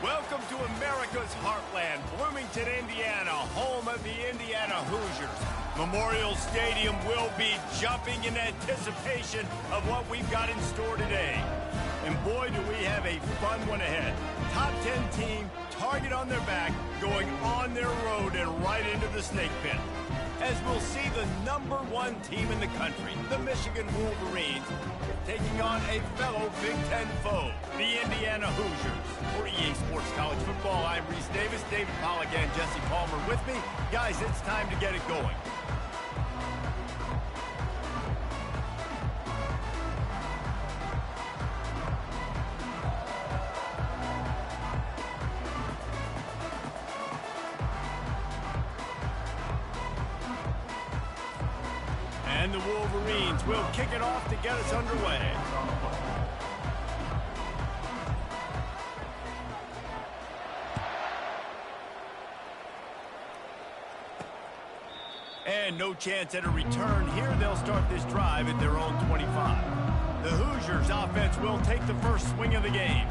Welcome to America's heartland, Bloomington, Indiana, home of the Indiana Hoosiers. Memorial Stadium will be jumping in anticipation of what we've got in store today. And boy, do we have a fun one ahead. Top 10 team, target on their back, going on their road and right into the snake pit. As we'll see the #1 team in the country, the Michigan Wolverines, taking on a fellow Big Ten foe, the Indiana Hoosiers. For EA Sports College Football, I'm Reese Davis, David Pollack, and Jesse Palmer with me. Guys, it's time to get it going. And the Wolverines will kick it off to get us underway. And no chance at a return here. They'll start this drive at their own 25. The Hoosiers offense will take the first swing of the game.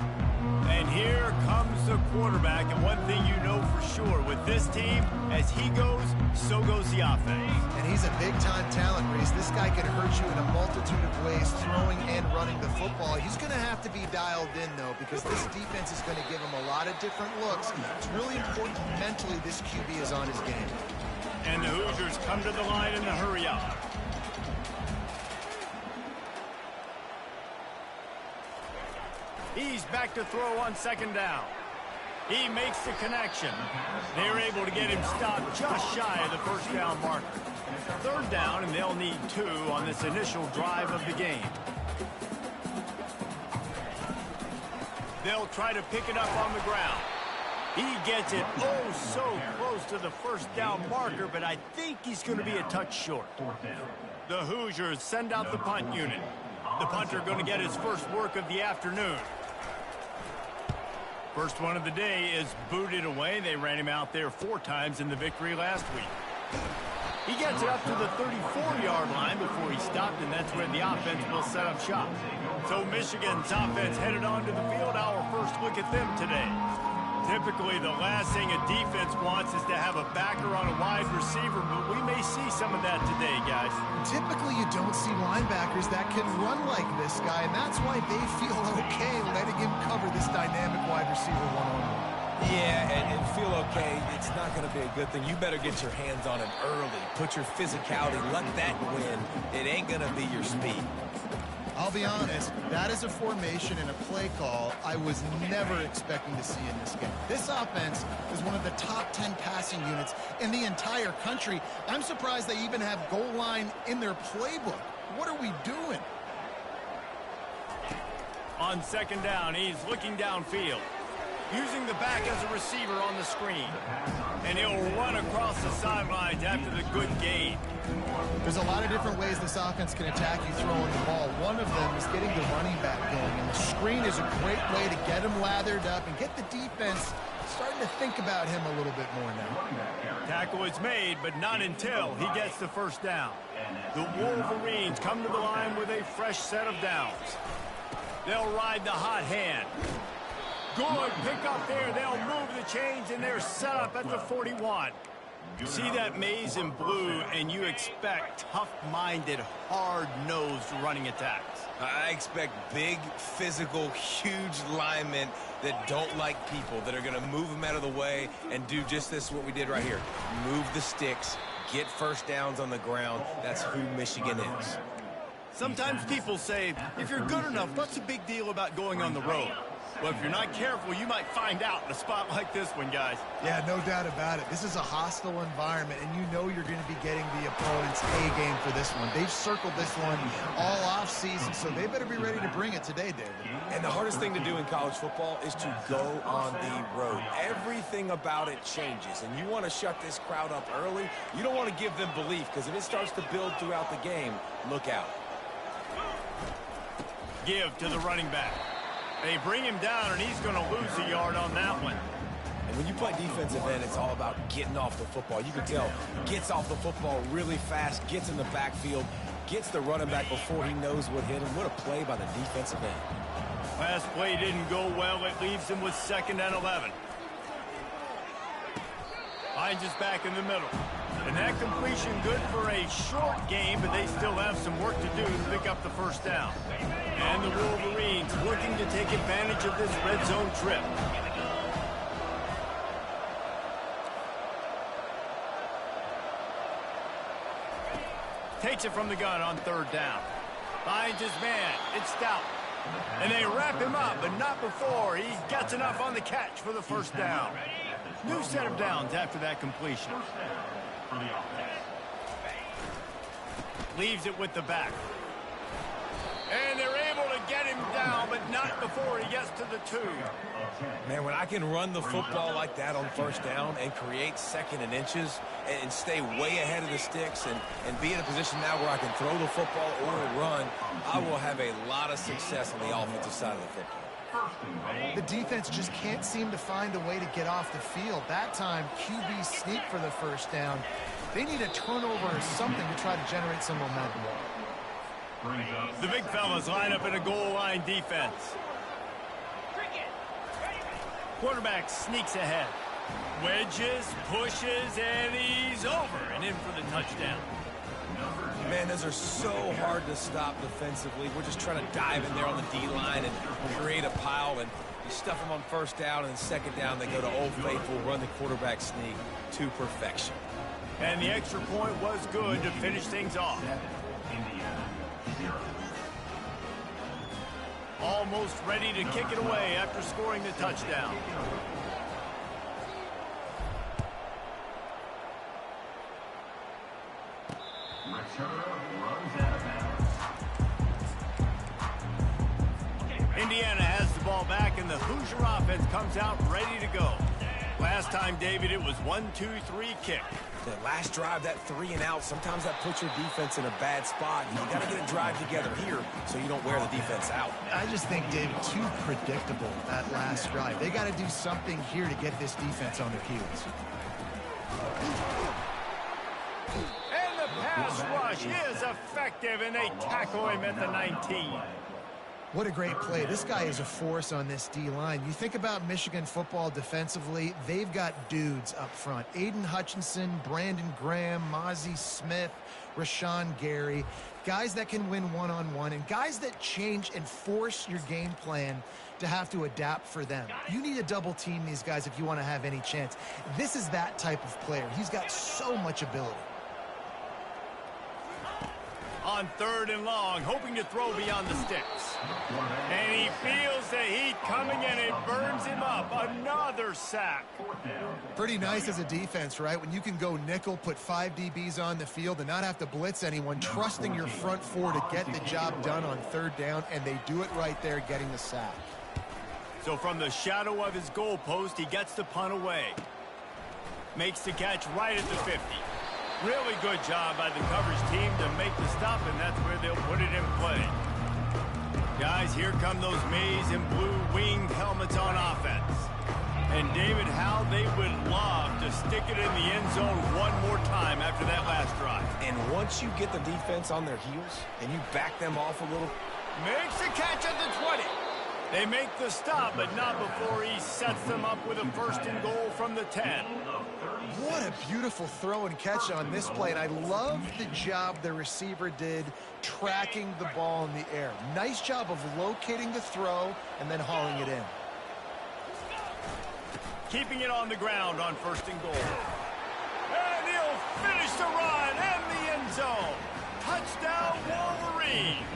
And here comes the quarterback. And one thing you know for sure with this team, as he goes, so goes the offense. And he's a big-time talent, Reese. This guy can hurt you in a multitude of ways, throwing and running the football. He's going to have to be dialed in, though, because this defense is going to give him a lot of different looks. It's really important mentally this QB is on his game. And the Hoosiers come to the line in the hurry-up. He's back to throw on second down. He makes the connection. They're able to get him stopped just shy of the first down marker. Third down, and they'll need 2 on this initial drive of the game. They'll try to pick it up on the ground. He gets it oh so close to the first down marker, but I think he's going to be a touch short. The Hoosiers send out the punt unit. The punter going to get his first work of the afternoon. First one of the day is booted away. They ran him out there 4 times in the victory last week. He gets it up to the 34-yard line before he stopped, and that's where the offense will set up shop. So Michigan's offense headed onto the field. Our first look at them today. Typically, the last thing a defense wants is to have a backer on a wide receiver, but we may see some of that today, guys. Typically, you don't see linebackers that can run like this guy, and that's why they feel okay letting him cover this dynamic wide receiver one-on-one. Yeah, and feel okay, it's not going to be a good thing. You better get your hands on him early. Put your physicality, let that win. It ain't going to be your speed. I'll be honest, that is a formation and a play call I was never expecting to see in this game. This offense is one of the top 10 passing units in the entire country. I'm surprised they even have goal line in their playbook. What are we doing? On second down, he's looking downfield, using the back as a receiver on the screen. And he'll run across the sidelines after the good gain. There's a lot of different ways this offense can attack you throwing the ball. One of them is getting the running back going, and the screen is a great way to get him lathered up and get the defense starting to think about him a little bit more now. Tackle is made, but not until he gets the first down. The Wolverines come to the line with a fresh set of downs. They'll ride the hot hand. Good pick up there. They'll move the chains, and they're set up at the 41. See that maze in blue, and you expect tough-minded, hard-nosed running attacks. I expect big, physical, huge linemen that don't like people, that are going to move them out of the way and do just this, what we did right here. Move the sticks, get first downs on the ground. That's who Michigan is. Sometimes people say, if you're good enough, what's the big deal about going on the road? Well, if you're not careful, you might find out in a spot like this one, guys. Yeah, no doubt about it. This is a hostile environment, and you know you're going to be getting the opponent's A-game for this one. They've circled this one all off-season, so they better be ready to bring it today, David. And the hardest thing to do in college football is to go on the road. Everything about it changes, and you want to shut this crowd up early. You don't want to give them belief, because if it starts to build throughout the game, look out. Give to the running back. They bring him down, and he's going to lose a yard on that one. And when you play defensive end, it's all about getting off the football. You can tell, gets off the football really fast, gets in the backfield, gets the running back before he knows what hit him. What a play by the defensive end. Last play didn't go well. It leaves him with 2nd and 11. Finds us back in the middle. And that completion good for a short game, but they still have some work to do to pick up the first down. And the Wolverines looking to take advantage of this red zone trip. Takes it from the gun on 3rd down. Finds his man. It's Stout. And they wrap him up, but not before he gets enough on the catch for the first down. New set of downs after that completion. Leaves it with the back. And they're able to get him down, but not before he gets to the 2. Man, when I can run the football like that on 1st down and create 2nd and inches and stay way ahead of the sticks and be in a position now where I can throw the football or run, I will have a lot of success on the offensive side of the football. The defense just can't seem to find a way to get off the field. That time, QB sneak for the first down. They need a turnover or something to try to generate some momentum. The big fellas line up in a goal line defense. Quarterback sneaks ahead. Wedges, pushes, and he's over and in for the touchdown. Man, those are so hard to stop defensively. We're just trying to dive in there on the D-line and create a pile, and you stuff them on 1st down, and 2nd down they go to Old Faithful, run the quarterback sneak to perfection. And the extra point was good to finish things off. Almost ready to kick it away after scoring the touchdown. Indiana has the ball back, and the Hoosier offense comes out ready to go. Last time, David, it was 1-2-3 kick. The last drive, that 3 and out, sometimes that puts your defense in a bad spot. You got to get a drive together here so you don't wear the defense out. I just think, Dave, too predictable, that last drive. They got to do something here to get this defense on their heels. And the pass rush is effective, and they tackle him at the 19. What a great play. This guy is a force on this D-line. You think about Michigan football defensively, they've got dudes up front. Aiden Hutchinson, Brandon Graham, Mozzie Smith, Rashawn Gary. Guys that can win one-on-one and guys that change and force your game plan to have to adapt for them. You need to double team these guys if you want to have any chance. This is that type of player. He's got so much ability. On 3rd and long, hoping to throw beyond the sticks. And he feels the heat coming, and it burns him up. Another sack. Pretty nice as a defense, right? When you can go nickel, put 5 DBs on the field and not have to blitz anyone, trusting your front 4 to get the job done on 3rd down, and they do it right there, getting the sack. So from the shadow of his goal post, he gets the punt away. Makes the catch right at the 50. Really good job by the coverage team to make the stop, and that's where they'll put it in play. Guys, here come those maize and blue winged helmets on offense. And David, how they would love to stick it in the end zone one more time after that last drive. And once you get the defense on their heels and you back them off a little. Makes the catch at the 20. They make the stop, but not before he sets them up with a 1st and goal from the 10. What a beautiful throw and catch on this play, and I love the job the receiver did tracking the ball in the air. Nice job of locating the throw and then hauling it in. Keeping it on the ground on 1st and goal. And he'll finish the run and the end zone. Touchdown, Wolverines.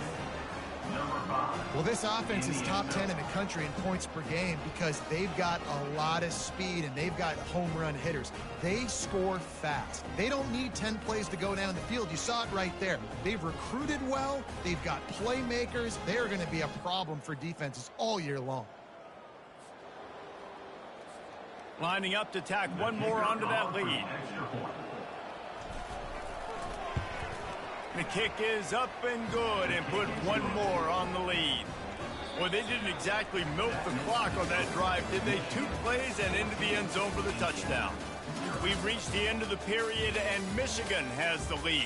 Well, this offense is top 10 in the country in points per game because they've got a lot of speed and they've got home run hitters. They score fast. They don't need 10 plays to go down the field. You saw it right there. They've recruited well. They've got playmakers. They're going to be a problem for defenses all year long. Lining up to tack one more onto that lead. The kick is up and good and put one more on the lead. Well, they didn't exactly milk the clock on that drive, did they? 2 plays and into the end zone for the touchdown. We've reached the end of the period, and Michigan has the lead.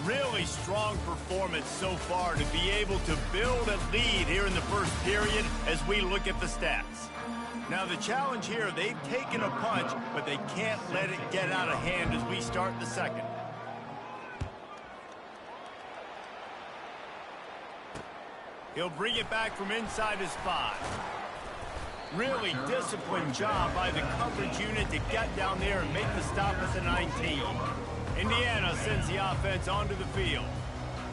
Really strong performance so far to be able to build a lead here in the first period as we look at the stats. Now the challenge here, they've taken a punch, but they can't let it get out of hand as we start the second. He'll bring it back from inside his 5. Really disciplined job by the coverage unit to get down there and make the stop at the 19. Indiana sends the offense onto the field.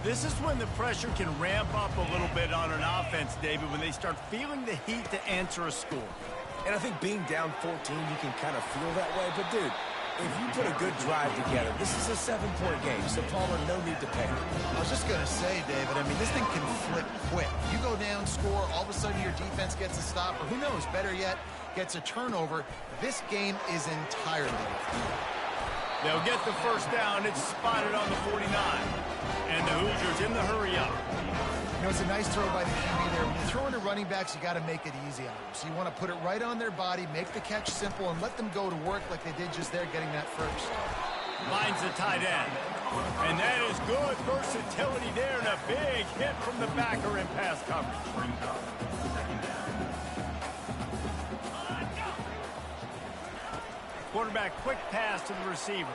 This is when the pressure can ramp up a little bit on an offense, David, when they start feeling the heat to answer a score. And I think being down 14, you can kind of feel that way. But, dude, if you put a good drive together, this is a 7-point game, so Palmer, no need to panic. I was just going to say, David, I mean, this thing can flip quick. You go down, score, all of a sudden your defense gets a stop, or who knows, better yet, gets a turnover. This game is entirely different. They'll get the first down. It's spotted on the 49. And the Hoosiers in the hurry-up. You know, it's a nice throw by the QB there. When you throw into running backs, you got to make it easy on them. So you want to put it right on their body, make the catch simple, and let them go to work like they did just there getting that first. Finds the tight end. And that is good versatility there, and a big hit from the backer in pass coverage. Quarterback quick pass to the receiver.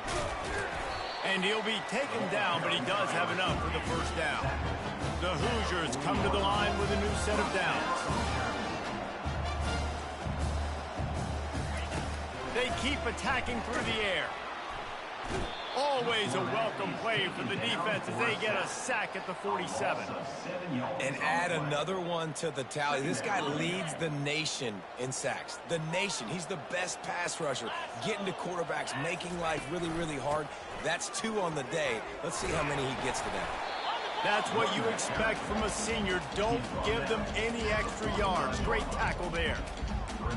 And he'll be taken down, but he does have enough for the first down. The Hoosiers come to the line with a new set of downs. They keep attacking through the air. Always a welcome play for the defense as they get a sack at the 47. And add another one to the tally. This guy leads the nation in sacks. The nation. He's the best pass rusher. Getting to quarterbacks, making life really, really hard. That's 2 on the day. Let's see how many he gets today. That's what you expect from a senior. Don't give them any extra yards. Great tackle there.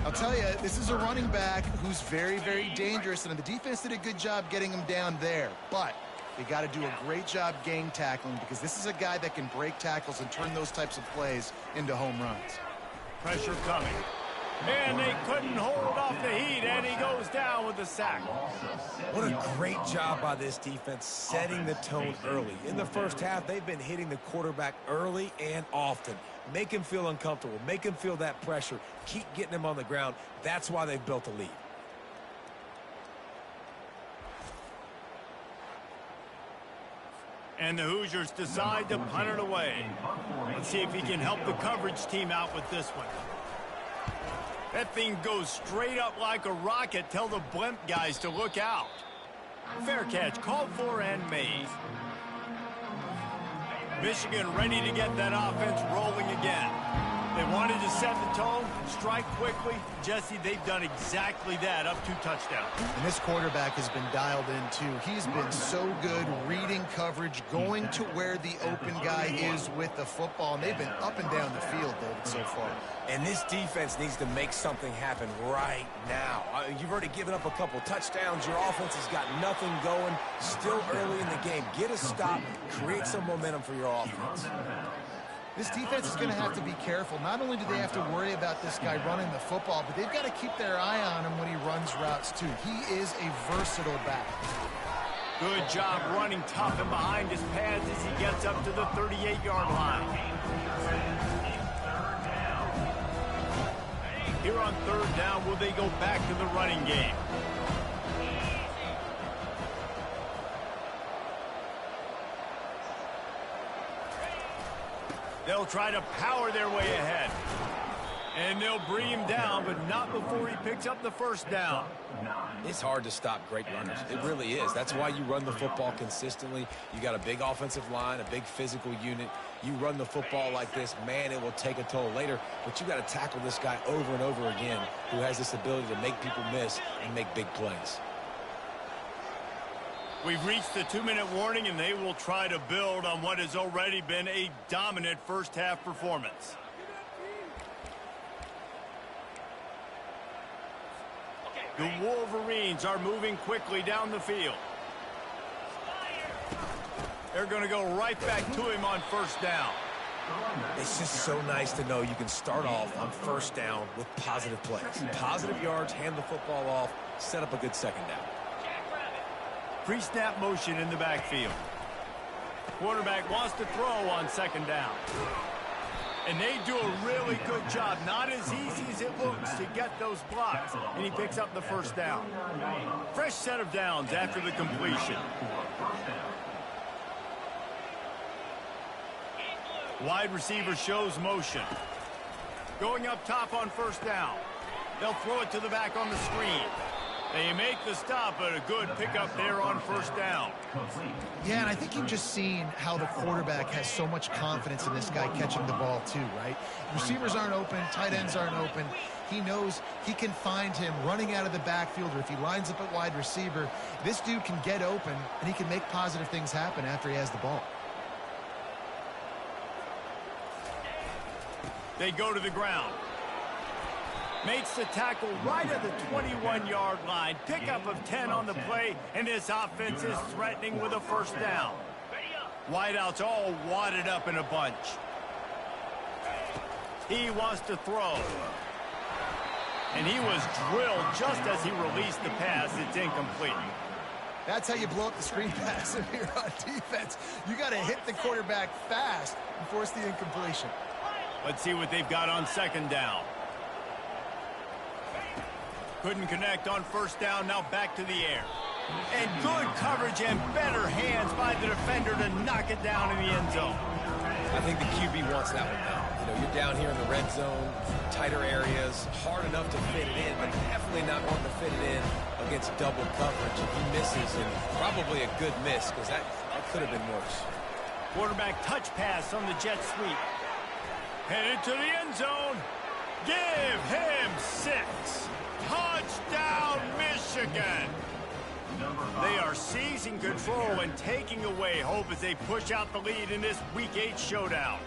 I'll tell you, this is a running back who's very, very dangerous, and the defense did a good job getting him down there. But they got to do a great job gang tackling because this is a guy that can break tackles and turn those types of plays into home runs. Pressure coming. And they couldn't hold off the heat, and he goes down with the sack. What a great job by this defense setting the tone early. In the first half, they've been hitting the quarterback early and often. Make him feel uncomfortable. Make him feel that pressure. Keep getting him on the ground. That's why they've built a lead. And the Hoosiers decide to punt it away. Let's see if he can help the coverage team out with this one. That thing goes straight up like a rocket. Tell the blimp guys to look out. Fair catch called for and made. Michigan ready to get that offense rolling again. They wanted to set the tone, strike quickly. Jesse, they've done exactly that, up 2 touchdowns. And this quarterback has been dialed in, too. He's been so good reading coverage, going to where the open guy is with the football, and they've been up and down the field, David, so far. And this defense needs to make something happen right now. You've already given up a couple touchdowns. Your offense has got nothing going. Still early in the game. Get a stop. Create some momentum for your offense. This defense is going to have to be careful. Not only do they have to worry about this guy running the football, but they've got to keep their eye on him when he runs routes, too. He is a versatile back. Good job running tough and behind his pads as he gets up to the 38-yard line. Here on 3rd down, will they go back to the running game? They'll try to power their way ahead. And they'll bring him down, but not before he picks up the first down. It's hard to stop great runners. It really is. That's why you run the football consistently. You got a big offensive line, a big physical unit. You run the football like this, man, it will take a toll later. But you got to tackle this guy over and over again who has this ability to make people miss and make big plays. We've reached the 2-minute warning, and they will try to build on what has already been a dominant first-half performance. The Wolverines are moving quickly down the field. They're going to go right back to him on 1st down. It's just so nice to know you can start off on 1st down with positive plays. Positive yards, hand the football off, set up a good 2nd down. Pre-snap motion in the backfield. Quarterback wants to throw on second down. And they do a really good job. Not as easy as it looks to get those blocks. And he picks up the first down. Fresh set of downs after the completion. Wide receiver shows motion. Going up top on first down. They'll throw it to the back on the screen. They make the stop, but a good pickup there on first down. Yeah, and I think you've just seen how the quarterback has so much confidence in this guy catching the ball too, right? Receivers aren't open, tight ends aren't open. He knows he can find him running out of the backfield, or if he lines up at wide receiver, this dude can get open, and he can make positive things happen after he has the ball. They go to the ground. Makes the tackle right at the 21-yard line. Pickup of 10 on the play, and this offense is threatening with a first down. Wideouts all wadded up in a bunch. He wants to throw. And he was drilled just as he released the pass. It's incomplete. That's how you blow up the screen pass if you're on defense. You got to hit the quarterback fast and force the incompletion. Let's see what they've got on second down. Couldn't connect on first down, now back to the air. And good coverage and better hands by the defender to knock it down in the end zone. I think the QB wants that one down. You know, you're down here in the red zone, tighter areas, hard enough to fit it in, but definitely not wanting to fit it in against double coverage. If he misses, and probably a good miss, because that could have been worse. Quarterback touch pass on the jet sweep. Headed to the end zone. Give him 6. Touchdown, Michigan! They are seizing control and taking away hope as they push out the lead in this Week 8 showdown.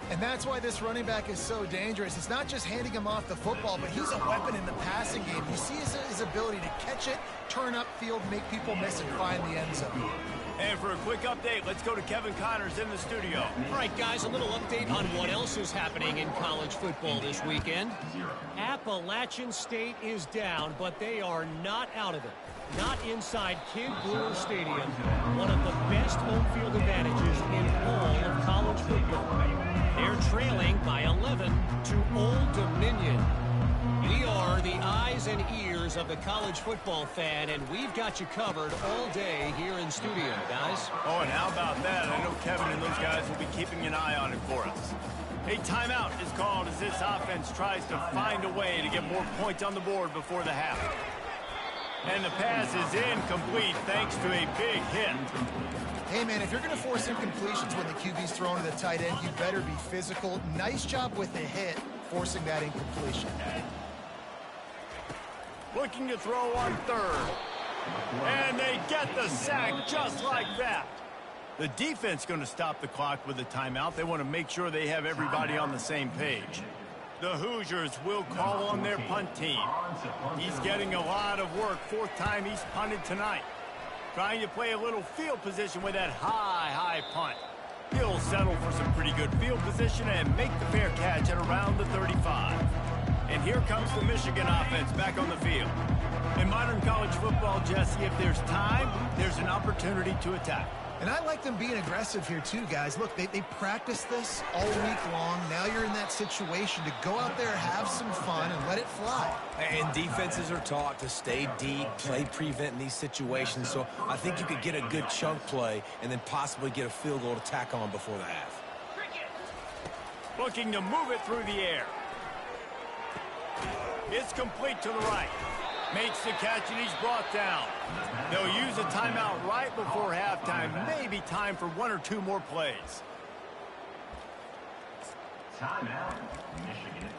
And that's why this running back is so dangerous. It's not just handing him off the football, but he's a weapon in the passing game. You see his ability to catch it, turn upfield, make people miss, and find the end zone. And for a quick update, let's go to Kevin Connors in the studio. All right, guys, a little update on what else is happening in college football this weekend. Appalachian State is down, but they are not out of it. Not inside Kid Brewer Stadium, one of the best home field advantages in all of college football. They're trailing by 11 to Old Dominion. We are the eyes and ears of the college football fan, and we've got you covered all day here in studio, guys. Oh, and how about that? I know Kevin and those guys will be keeping an eye on it for us. A timeout is called as this offense tries to find a way to get more points on the board before the half. And the pass is incomplete thanks to a big hit. Hey, man, if you're going to force incompletions when the QB's thrown to the tight end, you better be physical. Nice job with the hit, forcing that incompletion. Looking to throw on third. And they get the sack just like that. The defense going to stop the clock with a timeout. They want to make sure they have everybody on the same page. The Hoosiers will call on their punt team. He's getting a lot of work. 4th time he's punted tonight. Trying to play a little field position with that high punt. He'll settle for some pretty good field position and make the fair catch at around the 35. And here comes the Michigan offense back on the field. In modern college football, Jesse, if there's time, there's an opportunity to attack. And I like them being aggressive here too, guys. Look, they practice this all week long. Now you're in that situation to go out there, have some fun, and let it fly. And defenses are taught to stay deep, play prevent in these situations. So I think you could get a good chunk play and then possibly get a field goal to tack on before the half. Looking to move it through the air. It's complete to the right. Makes the catch, and he's brought down. They'll use a timeout right before halftime. Maybe time for 1 or 2 more plays. Timeout, Michigan.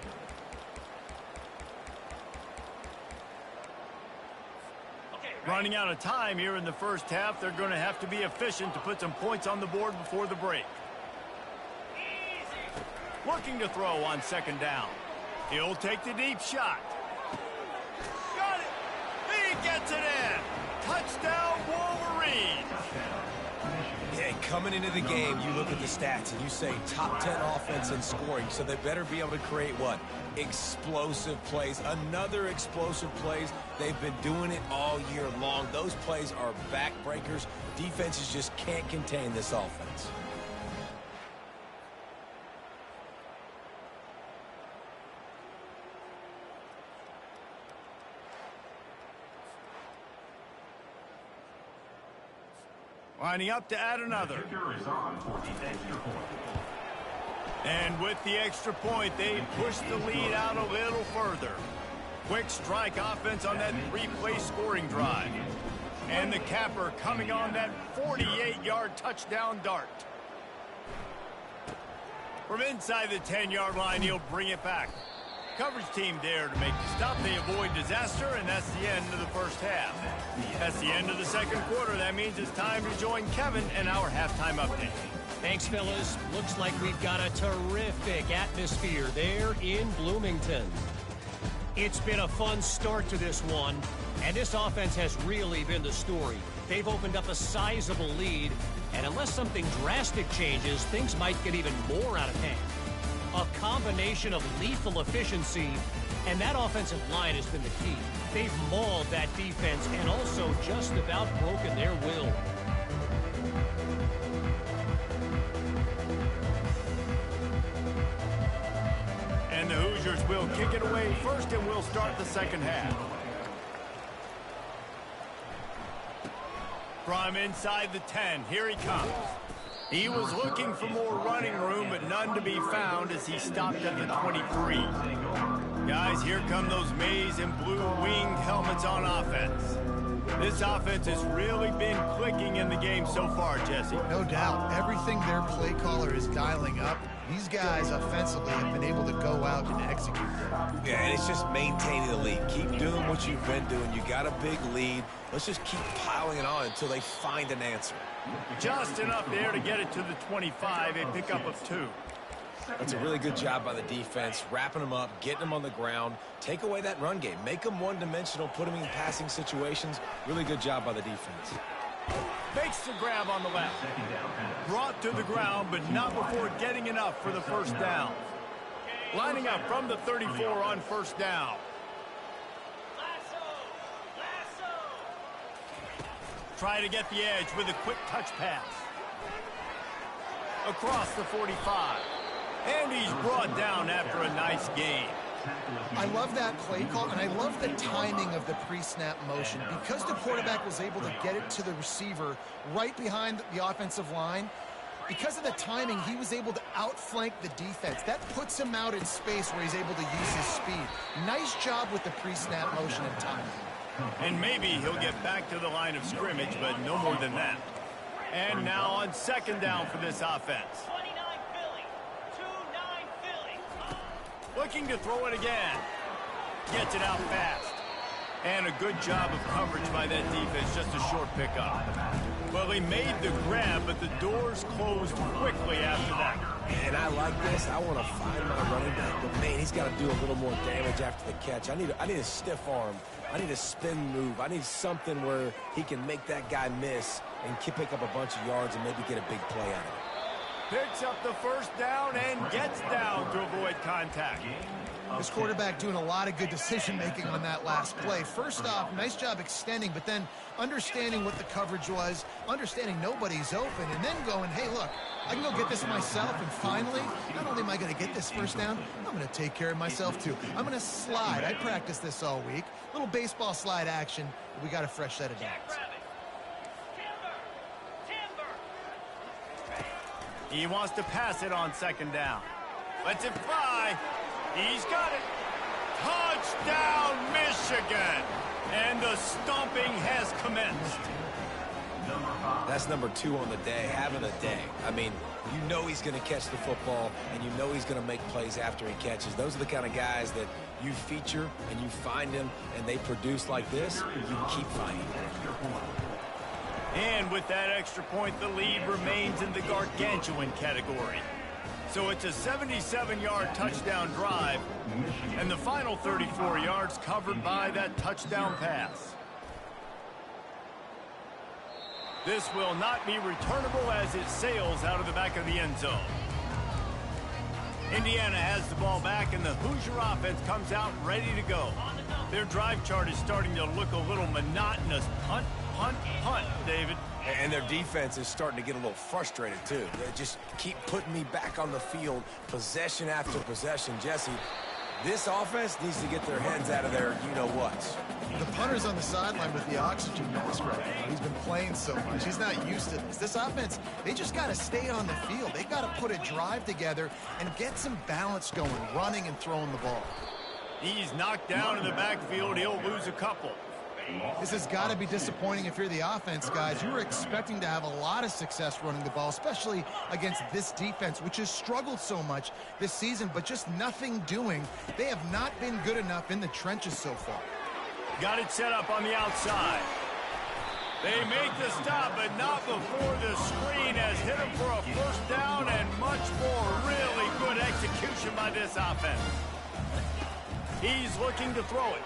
Running out of time here in the first half. They're going to have to be efficient to put some points on the board before the break. Looking to throw on second down. He'll take the deep shot. Got it. He gets it in. Touchdown, Wolverines. Yeah, coming into the game, you look at the stats and you say top 10 offense in scoring, so they better be able to create what? Explosive plays. Another explosive plays. They've been doing it all year long. Those plays are backbreakers. Defenses just can't contain this offense. Lining up to add another. And with the extra point, they push the lead out a little further. Quick strike offense on that three-play scoring drive. And the capper coming on that 48-yard touchdown dart. From inside the 10-yard line, he'll bring it back. Coverage team there to make the stop. They avoid disaster, and that's the end of the first half. That's the end of the second quarter. That means it's time to join Kevin and our halftime update. Thanks, fellas. Looks like we've got a terrific atmosphere there in Bloomington. It's been a fun start to this one, and this offense has really been the story. They've opened up a sizable lead, and unless something drastic changes, things might get even more out of hand. A combination of lethal efficiency, and that offensive line has been the key. They've mauled that defense and also just about broken their will. And the Hoosiers will kick it away first, and we'll start the second half. From inside the 10, here he comes. He was looking for more running room, but none to be found as he stopped at the 23. Guys, here come those maize and blue winged helmets on offense. This offense has really been clicking in the game so far, Jesse. No doubt. Everything their play caller is dialing up, these guys offensively have been able to go out and execute. Yeah, and it's just maintaining the lead. Keep doing what you've been doing. You got a big lead. Let's just keep piling it on until they find an answer. Just enough there to get it to the 25, a pickup of 2. That's a really good job by the defense, wrapping them up, getting them on the ground. Take away that run game. Make them one-dimensional, put them in passing situations. Really good job by the defense. Makes the grab on the left. Brought to the ground, but not before getting enough for the first down. Lining up from the 34 on first down. Try to get the edge with a quick touch pass. Across the 45. And he's brought down after a nice gain. I love that play call, and I love the timing of the pre-snap motion. Because the quarterback was able to get it to the receiver right behind the offensive line, because of the timing, he was able to outflank the defense. That puts him out in space where he's able to use his speed. Nice job with the pre-snap motion and timing. And maybe he'll get back to the line of scrimmage, but no more than that. And now on second down for this offense. Looking to throw it again. Gets it out fast. And a good job of coverage by that defense, just a short pickup. Well, he made the grab, but the doors closed quickly after that. And I like this. I want to find my running back, but man, he's got to do a little more damage after the catch. I need a stiff arm. I need a spin move. I need something where he can make that guy miss and pick up a bunch of yards and maybe get a big play out of it. Picks up the first down and gets down to avoid contact. This quarterback doing a lot of good decision-making on that last play. First off, nice job extending, but then understanding what the coverage was, understanding nobody's open, and then going, hey, look, I can go get this myself, and finally, not only am I going to get this first down, I'm going to take care of myself, too. I'm going to slide. I practiced this all week. Little baseball slide action. We got a fresh set of downs. He wants to pass it on second down. Lets it fly. He's got it. Touchdown, Michigan. And the stomping has commenced. That's number 2 on the day, having a day. I mean, you know he's going to catch the football, and you know he's going to make plays after he catches. Those are the kind of guys that you feature, and you find them, and they produce like this, you keep finding them. And with that extra point, the lead remains in the gargantuan category. So it's a 77-yard touchdown drive, and the final 34 yards covered by that touchdown pass. This will not be returnable as it sails out of the back of the end zone. Indiana has the ball back, and the Hoosier offense comes out ready to go. Their drive chart is starting to look a little monotonous. Punt, punt, punt, David. And their defense is starting to get a little frustrated, too. They just keep putting me back on the field, possession after possession. Jesse, this offense needs to get their heads out of their you-know-whats. The punter's on the sideline with the oxygen mask right now. He's been playing so much. He's not used to this. This offense, they just got to stay on the field. They got to put a drive together and get some balance going, running and throwing the ball. He's knocked down in the backfield. He'll lose a couple. This has got to be disappointing if you're the offense, guys. You were expecting to have a lot of success running the ball, especially against this defense, which has struggled so much this season, but just nothing doing. They have not been good enough in the trenches so far. Got it set up on the outside. They make the stop, but not before the screen has hit him for a first down and much more. Really good execution by this offense. He's looking to throw it.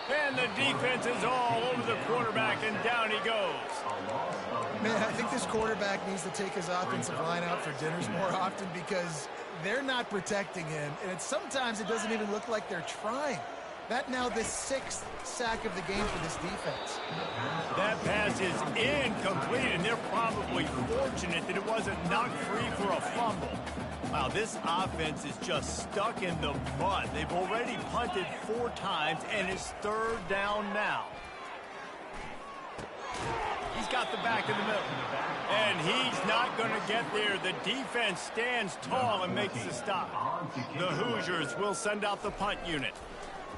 And the defense is all over the quarterback, and down he goes. Man, I think this quarterback needs to take his offensive line out for dinners more often because they're not protecting him, and sometimes it doesn't even look like they're trying. That now the 6th sack of the game for this defense. That pass is incomplete, and they're probably fortunate that it wasn't knocked free for a fumble. Wow, this offense is just stuck in the mud. They've already punted 4 times, and it's 3rd down now. He's got the back in the middle. And he's not going to get there. The defense stands tall and makes the stop. The Hoosiers will send out the punt unit.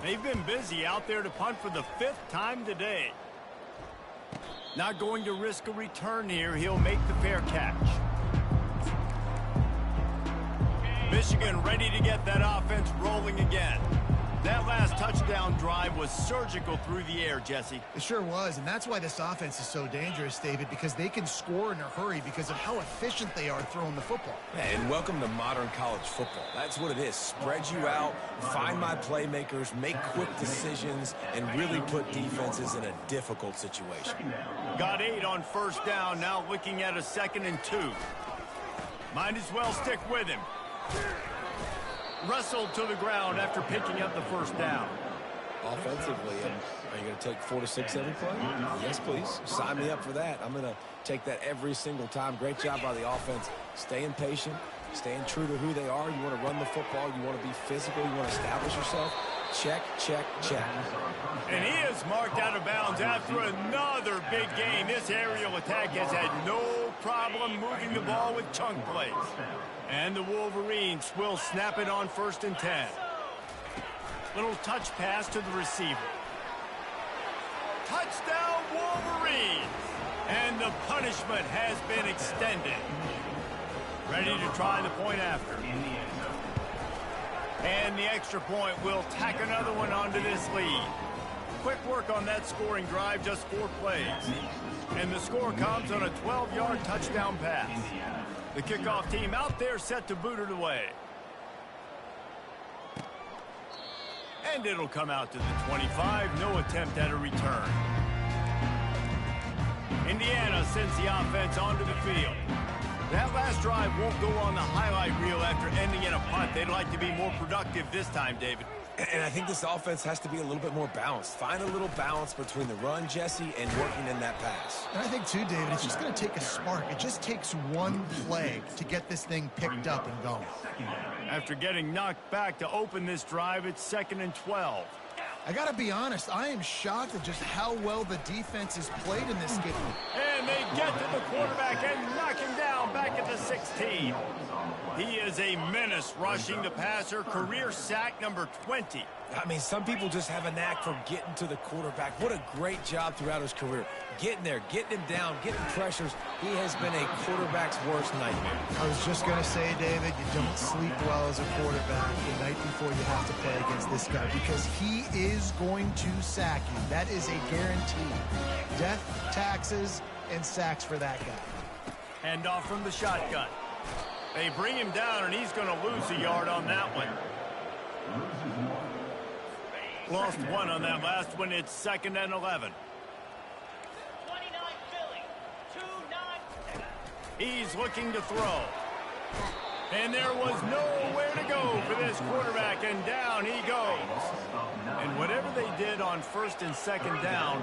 They've been busy out there to punt for the 5th time today. Not going to risk a return here. He'll make the fair catch. Michigan ready to get that offense rolling again. That last touchdown drive was surgical through the air, Jesse. It sure was, and that's why this offense is so dangerous, David, because they can score in a hurry because of how efficient they are throwing the football. And welcome to modern college football. That's what it is. Spread you out, find my playmakers, make quick decisions, and really put defenses in a difficult situation. Got 8 on first down, now looking at a 2nd and 2. Might as well stick with him. Wrestled to the ground after picking up the first down. Offensively, are you going to take 4 to 6 every play? Yes, please. Sign me up for that. I'm going to take that every single time. Great job by the offense. Staying patient, staying true to who they are. You want to run the football. You want to be physical. You want to establish yourself. Check, check, check. And he is marked out of bounds after another big game. This aerial attack has had no problem moving the ball with chunk plays. And the Wolverines will snap it on 1st and 10. Little touch pass to the receiver. Touchdown, Wolverines! And the punishment has been extended. Ready to try the point after. And the extra point will tack another one onto this lead. Quick work on that scoring drive, just 4 plays. And the score comes on a 12-yard touchdown pass. The kickoff team out there set to boot it away. And it'll come out to the 25. No attempt at a return. Indiana sends the offense onto the field. That last drive won't go on the highlight reel after ending in a punt. They'd like to be more productive this time, David. And I think this offense has to be a little bit more balanced. Find a little balance between the run, Jesse, and working in that pass. And I think, too, David, it's just going to take a spark. It just takes one play to get this thing picked up and going. After getting knocked back to open this drive, it's 2nd and 12. I got to be honest, I am shocked at just how well the defense has played in this game. And they get to the quarterback and knock him down back at the 16. He is a menace rushing the passer, career sack number 20. I mean, some people just have a knack for getting to the quarterback. What a great job throughout his career. Getting there, getting him down, getting pressures. He has been a quarterback's worst nightmare. I was just going to say, David, you don't sleep well as a quarterback the night before you have to play against this guy because he is going to sack you. That is a guarantee. Death, taxes, and sacks for that guy. Hand off from the shotgun. They bring him down, and he's going to lose a yard on that one. Lost 1 on that last one. It's 2nd and 11. He's looking to throw. And there was nowhere to go for this quarterback, and down he goes. And whatever they did on first and second down,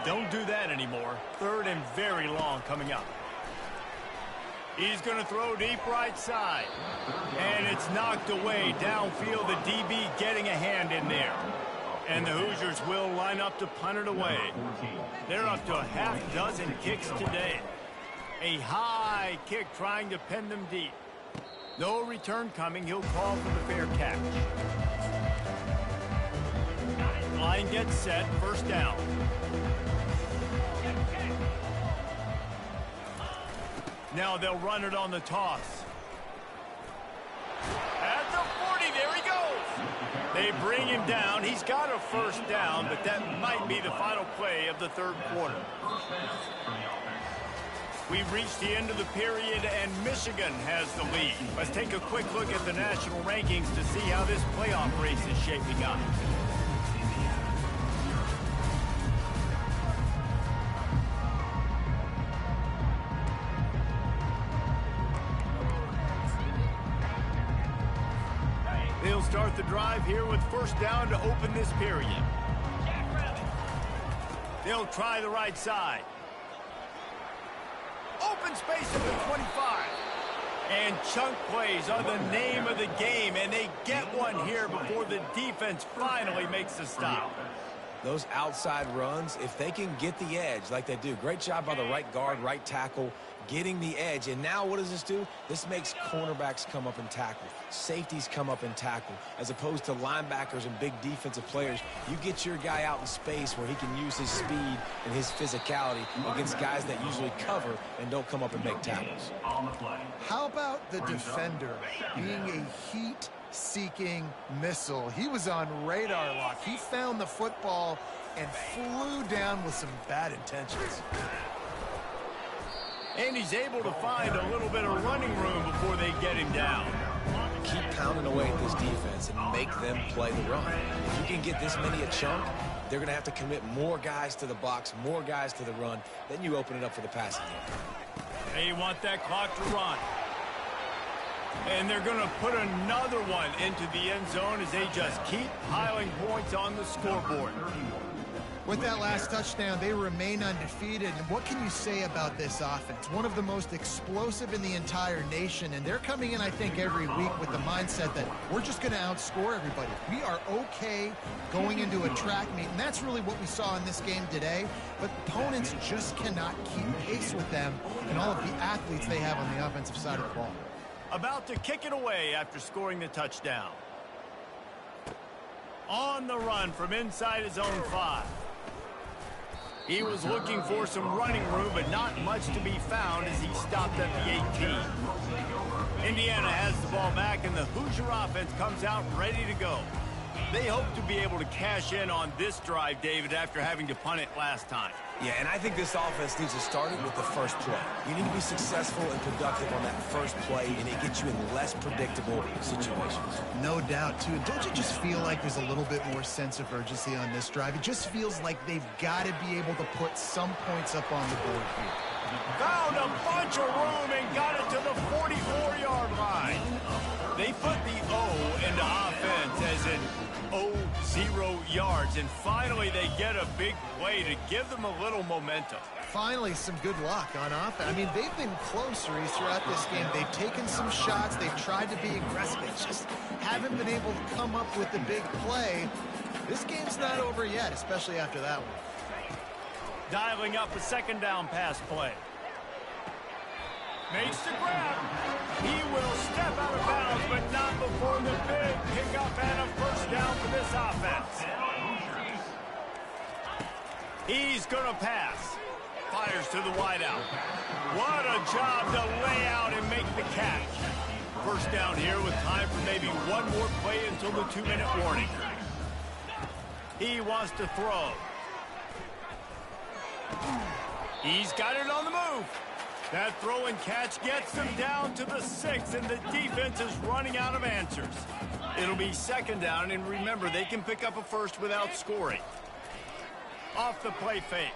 don't do that anymore. Third and very long coming up. He's going to throw deep right side. And it's knocked away downfield. The DB getting a hand in there. And the Hoosiers will line up to punt it away. They're up to a half dozen kicks today. A high kick trying to pin them deep. No return coming. He'll call for the fair catch. Line gets set. First down. Now they'll run it on the toss. At the 40, there he goes. They bring him down. He's got a first down, but that might be the final play of the third quarter. We've reached the end of the period, and Michigan has the lead. Let's take a quick look at the national rankings to see how this playoff race is shaping up. They'll start the drive here with first down to open this period. They'll try the right side. Open space at the 25. And chunk plays are the name of the game, and they get one here before the defense finally makes the stop. Those outside runs, if they can get the edge like they do, great job by the right guard, right tackle, getting the edge. And now what does this do? This makes cornerbacks come up and tackle. Safeties come up and tackle. As opposed to linebackers and big defensive players, you get your guy out in space where he can use his speed and his physicality against guys that usually cover and don't come up and make tackles. How about the defender being a heat-seeking missile? He was on radar lock. He found the football and flew down with some bad intentions. And he's able to find a little bit of running room before they get him down. Keep pounding away at this defense and make them play the run. If you can get this many a chunk, they're going to have to commit more guys to the box, more guys to the run. Then you open it up for the passing game. They want that clock to run. And they're going to put another one into the end zone as they just keep piling points on the scoreboard. With that last touchdown, they remain undefeated. And what can you say about this offense? One of the most explosive in the entire nation. And they're coming in, I think, every week with the mindset that we're just going to outscore everybody. We are okay going into a track meet. And that's really what we saw in this game today. But opponents just cannot keep pace with them and all of the athletes they have on the offensive side of the ball. About to kick it away after scoring the touchdown. On the run from inside his own 5. He was looking for some running room, but not much to be found as he stopped at the 18. Indiana has the ball back, and the Hoosier offense comes out ready to go. They hope to be able to cash in on this drive, David, after having to punt it last time. Yeah, and I think this offense needs to start it with the first play. You need to be successful and productive on that first play, and it gets you in less predictable situations. No doubt, too. Don't you just feel like there's a little bit more sense of urgency on this drive? It just feels like they've got to be able to put some points up on the board here. Found a bunch of room and got it to the 44-yard line. They put the O into offense as in 0 yards, and finally they get a big play to give them a little momentum. Finally, some good luck on offense. I mean, they've been closer throughout this game. They've taken some shots. They've tried to be aggressive. They just haven't been able to come up with the big play. This game's not over yet, especially after that one. Dialing up a second down pass play. Makes the grab. He will step out of bounds, but not before the big pickup and a first down for this offense. He's going to pass. Fires to the wideout. What a job to lay out and make the catch. First down here with time for maybe one more play until the 2-minute warning. He wants to throw. He's got it on the move. That throw and catch gets them down to the 6, and the defense is running out of answers. It'll be second down, and remember, they can pick up a first without scoring. Off the play fake.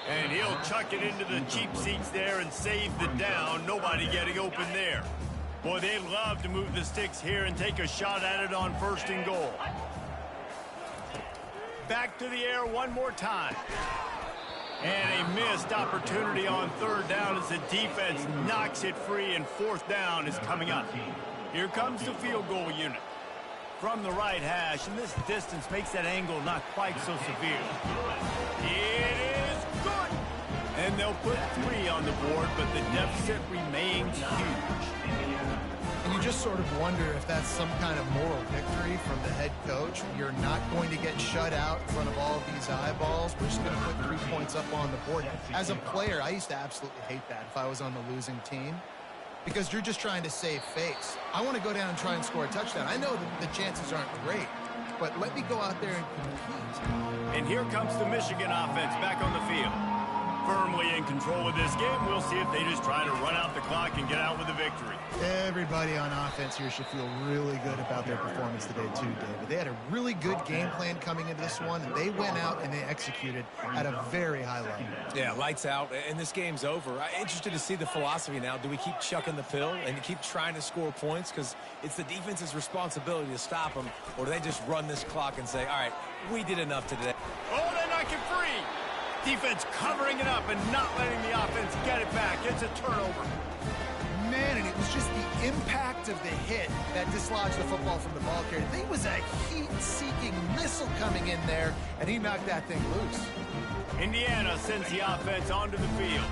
And he'll chuck it into the cheap seats there and save the down. Nobody getting open there. Boy, they love to move the sticks here and take a shot at it on 1st and goal. Back to the air one more time. And a missed opportunity on 3rd down as the defense knocks it free, and 4th down is coming up. Here comes the field goal unit from the right hash, and this distance makes that angle not quite so severe. It is good. And they'll put 3 on the board, but the deficit remains huge. And you just sort of wonder if that's some kind of moral victory from the head coach. You're not going to get shut out in front of all of these eyeballs. We're just going to put 3 points up on the board. As a player, I used to absolutely hate that if I was on the losing team, because you're just trying to save face. I want to go down and try and score a touchdown. I know that the chances aren't great, but let me go out there and compete. And here comes the Michigan offense back on the field. Firmly in control of this game. We'll see if they just try to run out the clock and get out with a victory. Everybody on offense here should feel really good about their performance today too, David. They had a really good game plan coming into this one, and they went out and they executed at a very high level. Yeah, lights out, and this game's over. I'm interested to see the philosophy now. Do we keep chucking the pill and keep trying to score points because it's the defense's responsibility to stop them, or do they just run this clock and say, all right, we did enough today? Oh, they knock it free. Defense covering it up and not letting the offense get it back. It's a turnover. Man, and it was just the impact of the hit that dislodged the football from the ball carrier. There was a heat-seeking missile coming in there, and he knocked that thing loose. Indiana sends the offense onto the field.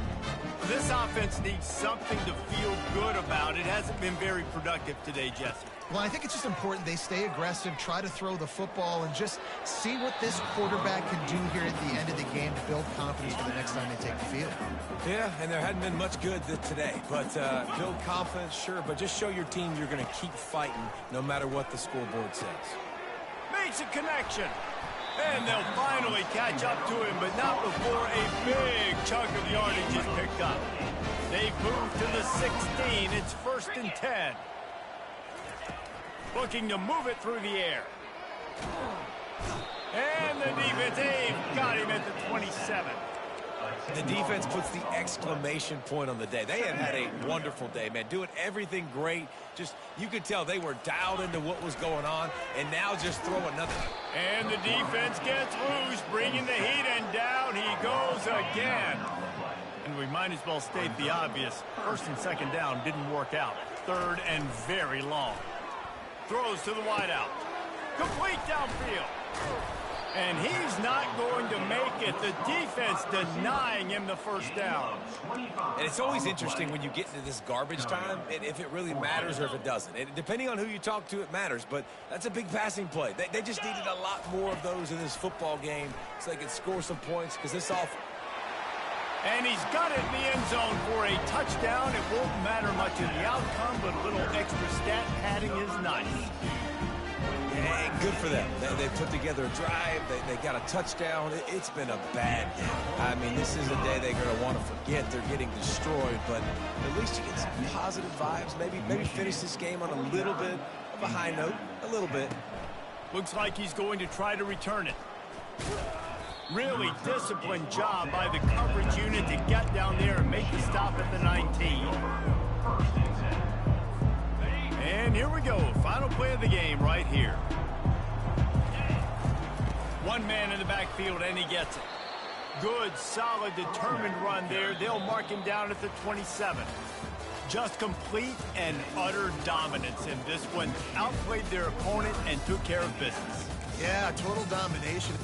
This offense needs something to feel good about. It hasn't been very productive today, Jesse. Well, I think it's just important they stay aggressive, try to throw the football, and just see what this quarterback can do here at the end of the game to build confidence for the next time they take the field. Yeah, and there hadn't been much good today. But build confidence, sure, but just show your team you're going to keep fighting no matter what the scoreboard says. Makes a connection. And they'll finally catch up to him, but not before a big chunk of yardage is picked up. They've moved to the 16. It's 1st and 10. Looking to move it through the air. And the defense, they've got him at the 27. The defense puts the exclamation point on the day. They have had a wonderful day, man. Doing everything great. Just, you could tell they were dialed into what was going on, and now just throw another. And the defense gets loose, bringing the heat, and down he goes again. And we might as well state the obvious. 1st and 2nd down didn't work out. 3rd and very long. Throws to the wideout. Complete downfield. And he's not going to make it. The defense denying him the 1st down. And it's always interesting when you get into this garbage time, if it really matters or if it doesn't. Depending on who you talk to, it matters. But that's a big passing play. They just needed a lot more of those in this football game so they could score some points, because this offense. And he's got it in the end zone for a touchdown. It won't matter much in the outcome, but a little extra stat padding is nice. And good for them. They put together a drive. They got a touchdown. It's been a bad day. I mean, this is a day they're going to want to forget. They're getting destroyed, but at least you get some positive vibes. Maybe finish this game on a little bit of a high note. A little bit. Looks like he's going to try to return it. Really disciplined job by the coverage unit to get down there and make the stop at the 19. And here we go. Final play of the game right here. One man in the backfield, and he gets it. Good, solid, determined run there. They'll mark him down at the 27. Just complete and utter dominance in this one. Outplayed their opponent and took care of business. Yeah, total domination.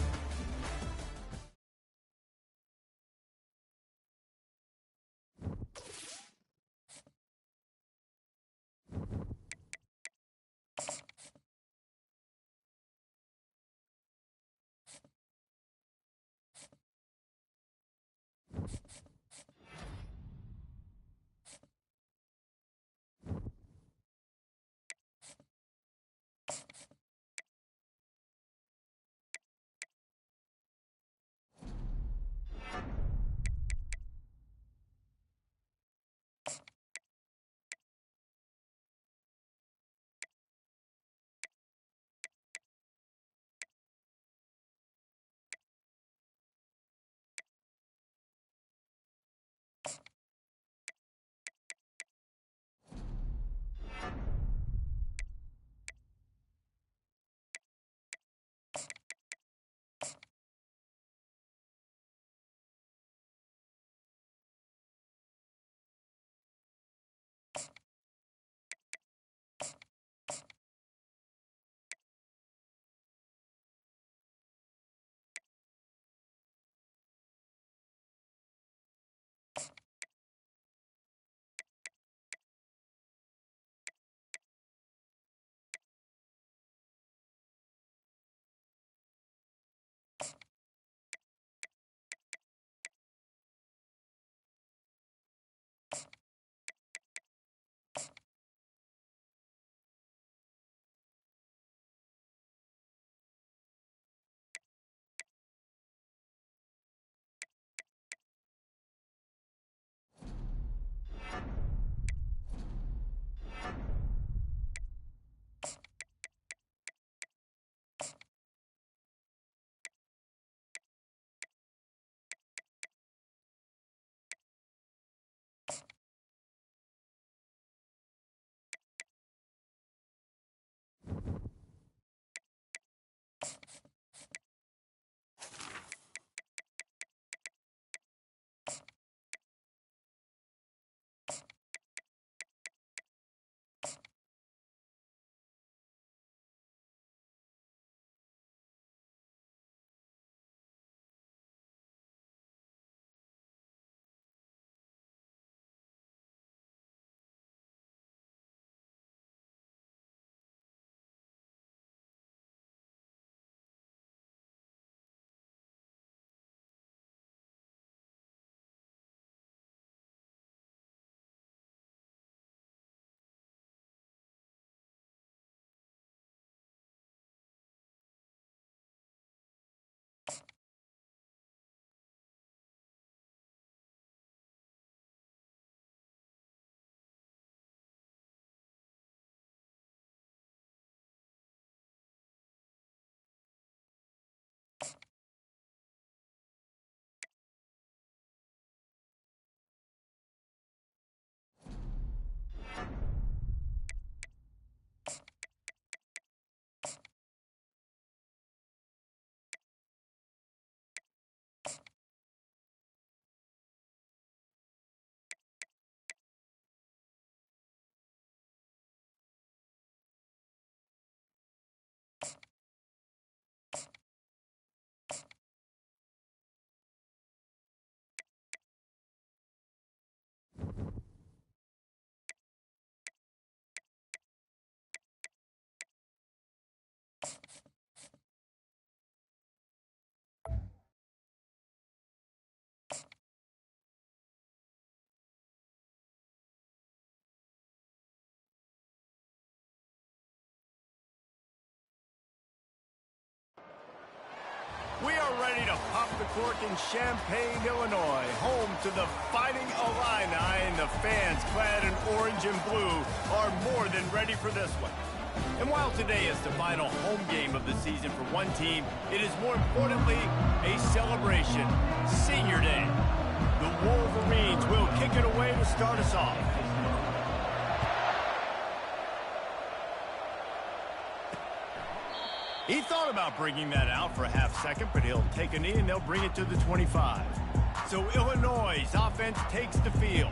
ready to pop the cork in Champaign, Illinois, home to the Fighting Illini, and the fans clad in orange and blue are more than ready for this one. And while today is the final home game of the season for one team, it is more importantly a celebration, Senior Day. The Wolverines will kick it away to start us off. He thought about bringing that out for a half second, but he'll take a knee and they'll bring it to the 25. So Illinois' offense takes the field.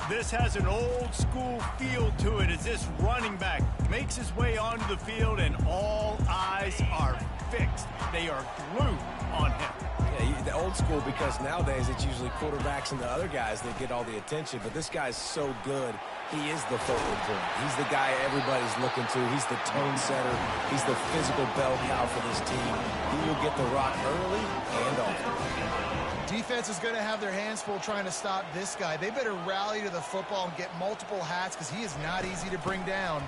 This has an old school feel to it as this running back makes his way onto the field and all eyes are fixed. They are glued on him. Yeah, the old school, because nowadays it's usually quarterbacks and the other guys that get all the attention, but this guy's so good. He is the focal point. He's the guy everybody's looking to. He's the tone setter. He's the physical bell cow for this team. He will get the rock early and often. Defense is going to have their hands full trying to stop this guy. They better rally to the football and get multiple hats because he is not easy to bring down.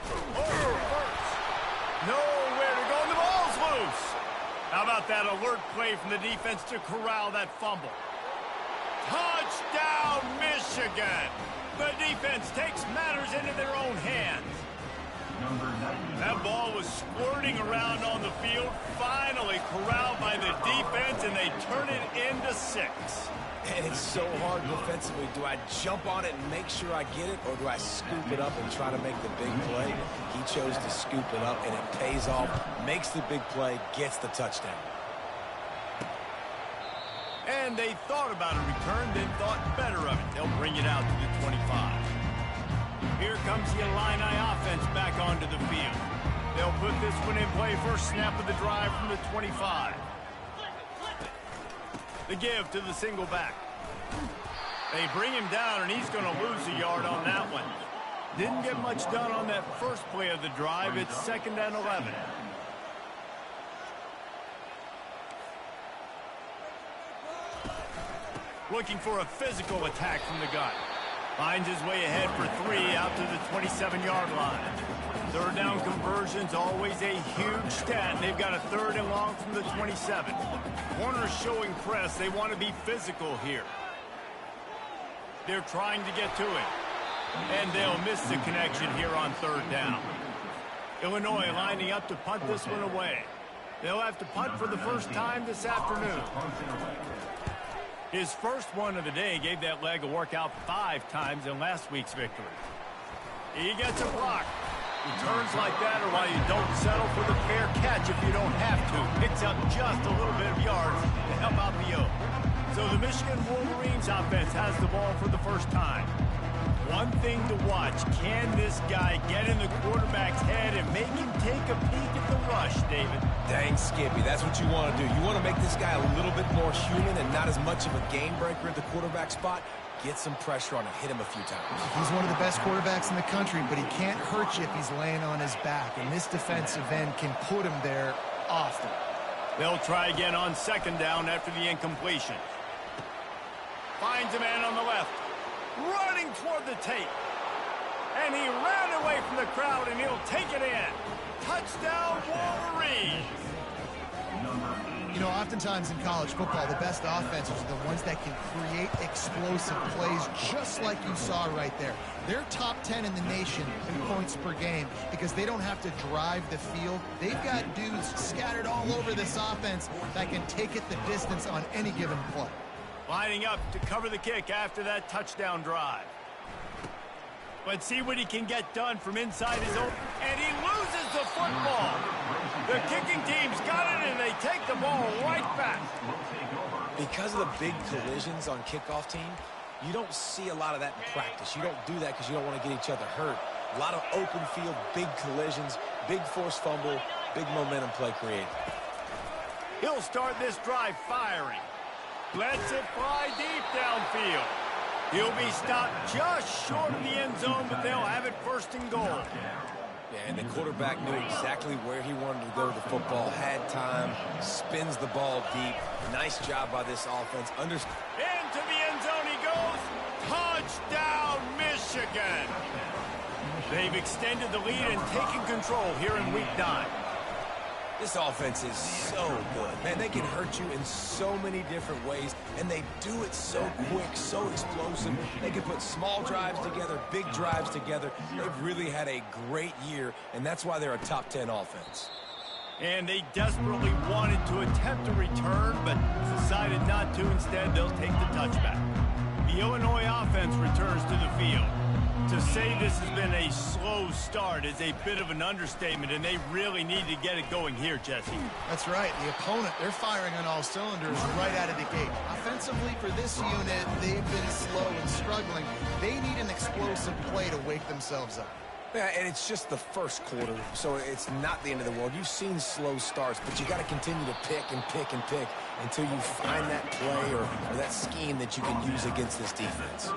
Nowhere to go, and the ball's loose. How about that alert play from the defense to corral that fumble? Touchdown, Michigan! The defense takes matters into their own hands. That ball was squirting around on the field, finally corralled by the defense, and they turn it into 6. And it's so hard defensively. Do I jump on it and make sure I get it, or do I scoop it up and try to make the big play? He chose to scoop it up, and it pays off, makes the big play, gets the touchdown. And they thought about a return, then thought better of it. They'll bring it out to the 25. Here comes the Illini offense back onto the field. They'll put this one in play first snap of the drive from the 25. The give to the single back. They bring him down, and he's going to lose a yard on that one. Didn't get much done on that first play of the drive. It's 2nd and 11. Looking for a physical attack from the gun. Finds his way ahead for 3 out to the 27-yard line. Third down conversion's always a huge stat. They've got a 3rd and long from the 27. Corners showing press. They want to be physical here. They're trying to get to it. And they'll miss the connection here on 3rd down. Illinois lining up to punt this one away. They'll have to punt for the first time this afternoon. His first one of the day gave that leg a workout 5 times in last week's victory. He gets a block. Returns like that are why you don't settle for the fair catch if you don't have to. Picks up just a little bit of yards to help out the O. So the Michigan Wolverines offense has the ball for the first time. One thing to watch, can this guy get in the quarterback's head and make him take a peek at the rush, David? Dang, Skippy, that's what you want to do. You want to make this guy a little bit more human and not as much of a game breaker at the quarterback spot. Get some pressure on him, hit him a few times. He's one of the best quarterbacks in the country, but he can't hurt you if he's laying on his back, and this defensive end can put him there often. They'll try again on 2nd down after the incompletion. Finds a man on the left, running toward the tape. And he ran away from the crowd, and he'll take it in. Touchdown, Wolverines! You know, oftentimes in college football, the best offenses are the ones that can create explosive plays, just like you saw right there. They're top 10 in the nation in points per game because they don't have to drive the field. They've got dudes scattered all over this offense that can take it the distance on any given play. Lining up to cover the kick after that touchdown drive. Let's see what he can get done from inside his own. And he loses the football. The kicking team's got it, and they take the ball right back. Because of the big collisions on kickoff team, you don't see a lot of that in practice. You don't do that because you don't want to get each other hurt. A lot of open field, big collisions, big forced fumble, big momentum play created. He'll start this drive firing. Lets it fly deep downfield. He'll be stopped just short of the end zone, but they'll have it 1st and goal. Yeah, and the quarterback knew exactly where he wanted to go with the football, had time, spins the ball deep. Nice job by this offense. Into the end zone he goes. Touchdown, Michigan. They've extended the lead and taken control here in Week 9. This offense is so good. Man, they can hurt you in so many different ways, and they do it so quick, so explosive. They can put small drives together, big drives together. They've really had a great year, and that's why they're a top 10 offense. And they desperately wanted to attempt a return, but decided not to. Instead, they'll take the touchback. The Illinois offense returns to the field. To say this has been a slow start is a bit of an understatement, and they really need to get it going here, Jesse. That's right. The opponent, they're firing on all cylinders right out of the gate. Offensively, for this unit, they've been slow and struggling. They need an explosive play to wake themselves up. Yeah, and it's just the first quarter, so it's not the end of the world. You've seen slow starts, but you got to continue to pick and pick and pick until you find that play or that scheme that you can use against this defense.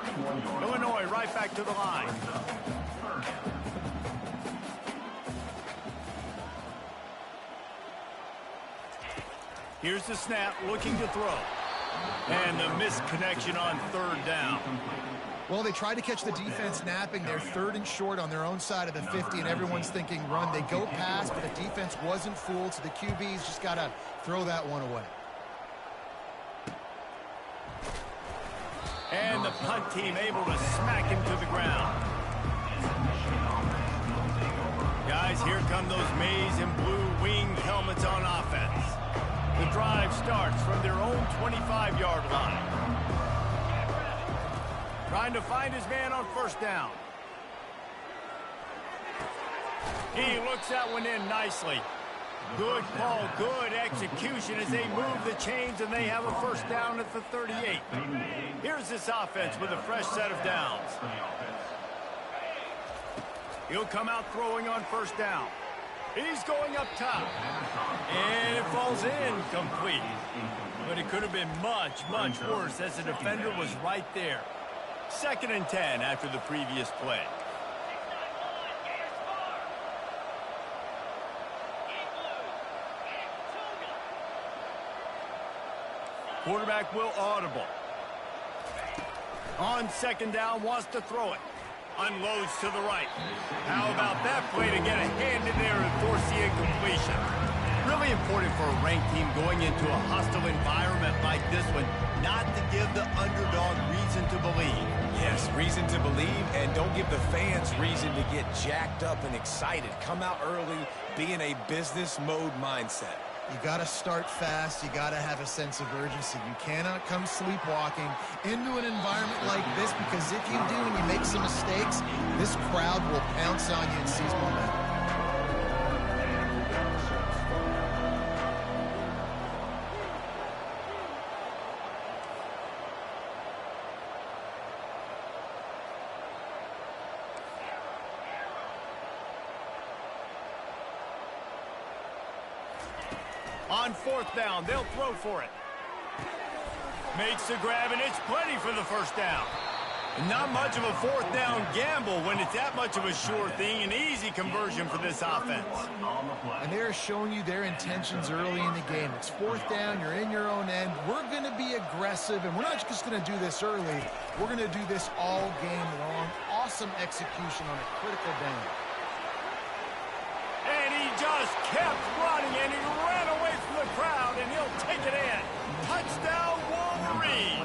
Illinois right back to the line. Here's the snap, looking to throw. And the missed connection on third down. Well, they tried to catch the defense napping. They're third and short on their own side of the 50, and everyone's thinking run. They go past, but the defense wasn't fooled, so the QB's just got to throw that one away. And the punt team able to smack him to the ground. Guys, here come those maize and blue winged helmets on offense. The drive starts from their own 25-yard line. Trying to find his man on first down. He looks that one in nicely. Good call, good execution as they move the chains, and they have a first down at the 38. Here's this offense with a fresh set of downs. He'll come out throwing on first down. He's going up top. And it falls incomplete. But it could have been much, much worse as the defender was right there. 2nd and 10 after the previous play. Quarterback will audible. On 2nd down, wants to throw it. Unloads to the right. How about that play to get a hand in there and force the incompletion? Really important for a ranked team going into a hostile environment like this one, not to give the underdog reason to believe. Yes, reason to believe, and don't give the fans reason to get jacked up and excited. Come out early, be in a business mode mindset. You got to start fast. You got to have a sense of urgency. You cannot come sleepwalking into an environment like this, because if you do and you make some mistakes, this crowd will pounce on you and seize momentum. On 4th down, they'll throw for it. Makes the grab, and it's plenty for the first down. Not much of a 4th down gamble when it's that much of a sure thing. An easy conversion for this offense. And they're showing you their intentions early in the game. It's 4th down, you're in your own end. We're going to be aggressive, and we're not just going to do this early. We're going to do this all game long. Awesome execution on a critical down. And he just kept running, and he ran away from the crowd, and he'll take it in. Touchdown, Wolverines!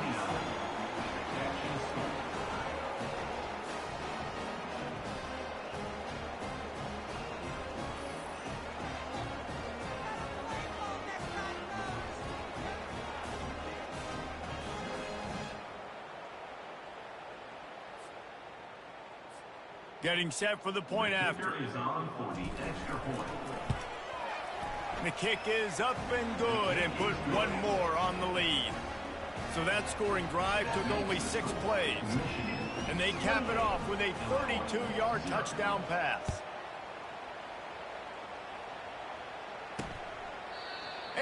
Getting set for the point after. The kick is up and good, and put one more on the lead. So that scoring drive took only 6 plays. And they cap it off with a 32-yard touchdown pass.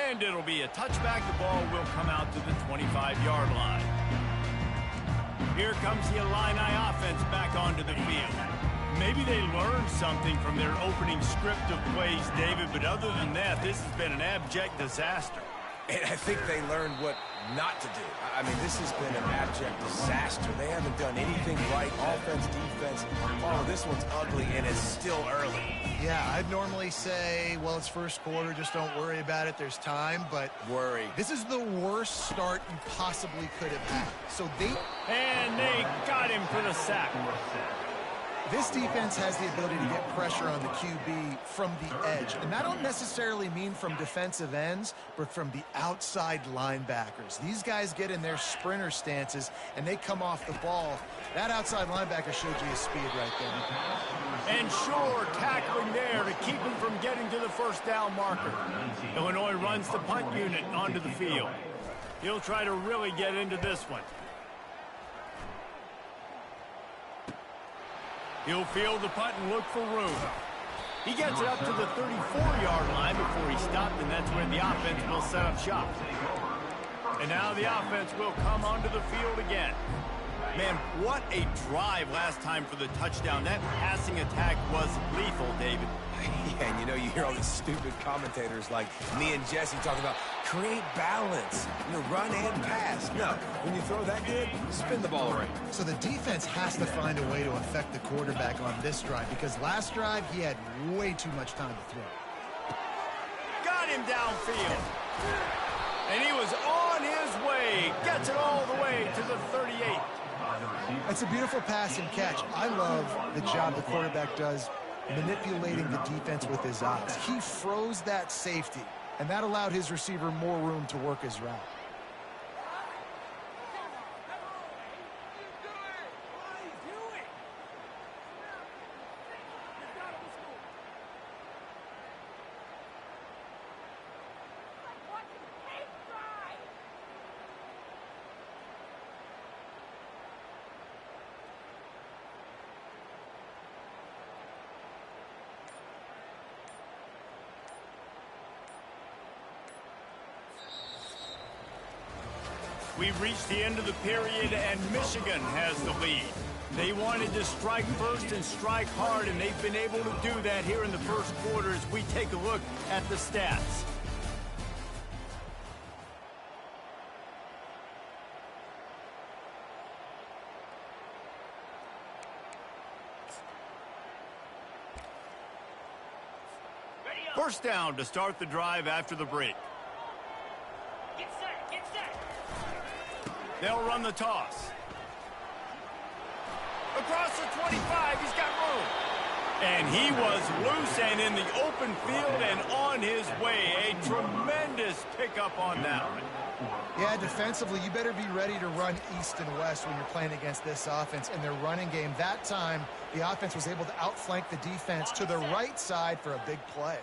And it'll be a touchback. The ball will come out to the 25-yard line. Here comes the Illini offense back onto the field. Maybe they learned something from their opening script of plays, David, but other than that, this has been an abject disaster. And I think they learned what not to do. I mean, this has been an abject disaster. They haven't done anything right, offense, defense. Oh, this one's ugly, and it's still early. Yeah, I'd normally say, well, it's first quarter, just don't worry about it, there's time, but this is the worst start you possibly could have had. So And they got him for the sack. This defense has the ability to get pressure on the QB from the edge. And I don't necessarily mean from defensive ends, but from the outside linebackers. These guys get in their sprinter stances, and they come off the ball. That outside linebacker showed you his speed right there. And sure, tackling there to keep him from getting to the first down marker. Illinois runs the punt unit onto the field. He'll try to really get into this one. He'll field the punt and look for room. He gets it up to the 34-yard line before he stopped, and that's where the offense will set up shop. And now the offense will come onto the field again. Man, what a drive last time for the touchdown. That passing attack was lethal, David. Yeah, and you know, you hear all these stupid commentators like me and Jesse talking about create balance, run and pass. No, when you throw that good, spin the ball around. So the defense has to find a way to affect the quarterback on this drive, because last drive he had way too much time to throw. Got him downfield. And he was on his way. Gets it all the way to the 38. It's a beautiful pass and catch. I love the job the quarterback does manipulating the defense with his eyes. He froze that safety, and that allowed his receiver more room to work his route. We've reached the end of the period, and Michigan has the lead. They wanted to strike first and strike hard, and they've been able to do that here in the first quarter as we take a look at the stats. First down to start the drive after the break. They'll run the toss. Across the 25, he's got room. And he was loose and in the open field and on his way. A tremendous pickup on that one. Yeah, defensively, you better be ready to run east and west when you're playing against this offense. In their running game, that time, the offense was able to outflank the defense to the right side for a big play.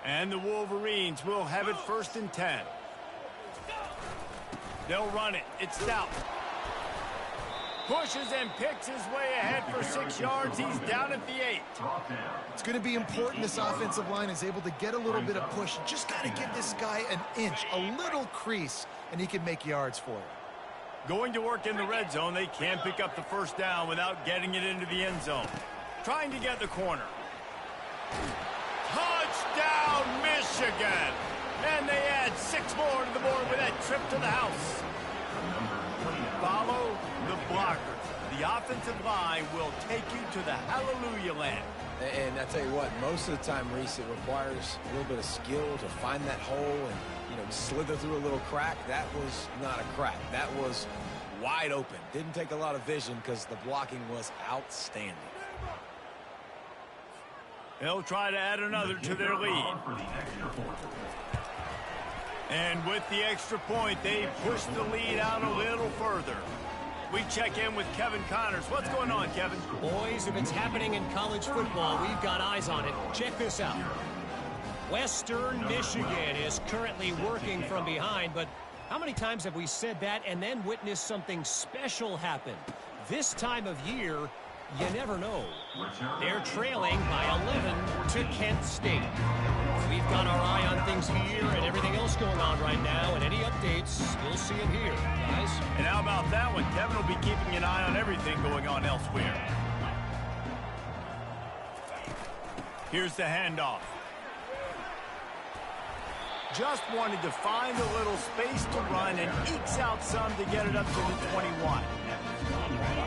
And the Wolverines will have it 1st and 10. They'll run it. It's Stout. Pushes and picks his way ahead for 6 yards. He's down at the 8. It's going to be important this offensive line is able to get a little bit of push. Just got to give this guy an inch, a little crease, and he can make yards for it. Going to work in the red zone. They can't pick up the first down without getting it into the end zone. Trying to get the corner. Touchdown, Michigan! And they add 6 more to the board with that trip to the house. Follow the blockers. The offensive line will take you to the hallelujah land. And I tell you what, most of the time, Reese, it requires a little bit of skill to find that hole and, slither through a little crack. That was not a crack. That was wide open. Didn't take a lot of vision because the blocking was outstanding. They'll try to add another to their lead. And with the extra point, they push the lead out a little further. We check in with Kevin Connors. What's going on, Kevin? Boys, if it's happening in college football, we've got eyes on it. Check this out. Western Michigan is currently working from behind, but how many times have we said that and then witnessed something special happen? This time of year, you never know. They're trailing by 11 to Kent State. We've got our eye on things here and everything else going on right now, and any updates, you'll see them here, guys. And how about that one? Kevin will be keeping an eye on everything going on elsewhere. Here's the handoff. Just wanted to find a little space to run and ekes out some to get it up to the 21.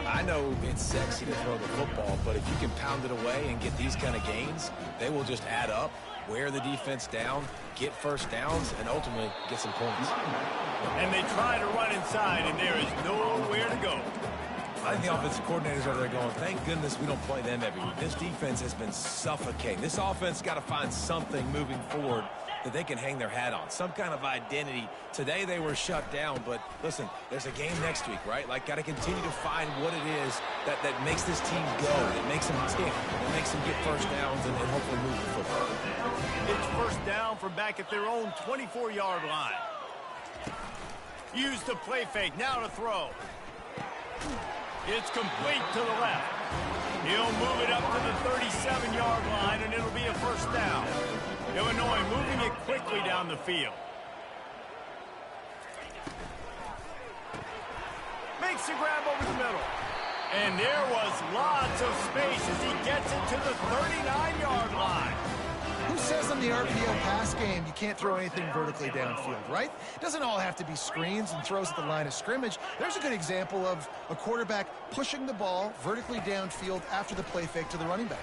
I know it's sexy to throw the football, but if you can pound it away and get these kind of gains, they will just add up, wear the defense down, get first downs, and ultimately get some points. And they try to run inside, and there is nowhere to go. I think the offensive coordinators are there going, thank goodness we don't play them every week. This defense has been suffocating. This offense got to find something moving forward that they can hang their hat on, some kind of identity. Today they were shut down, but listen, there's a game next week, right? Like, got to continue to find what it is that makes this team go, that makes them tick, that makes them get first downs and hopefully move the football. It's first down from back at their own 24-yard line. Use the play fake, now to throw. It's complete to the left. He'll move it up to the 37-yard line, and it'll be a first down. Illinois moving it quickly down the field. Makes the grab over the middle. And there was lots of space as he gets it to the 39-yard line. Who says in the RPO pass game you can't throw anything vertically downfield, right? It doesn't all have to be screens and throws at the line of scrimmage. There's a good example of a quarterback pushing the ball vertically downfield after the play fake to the running back.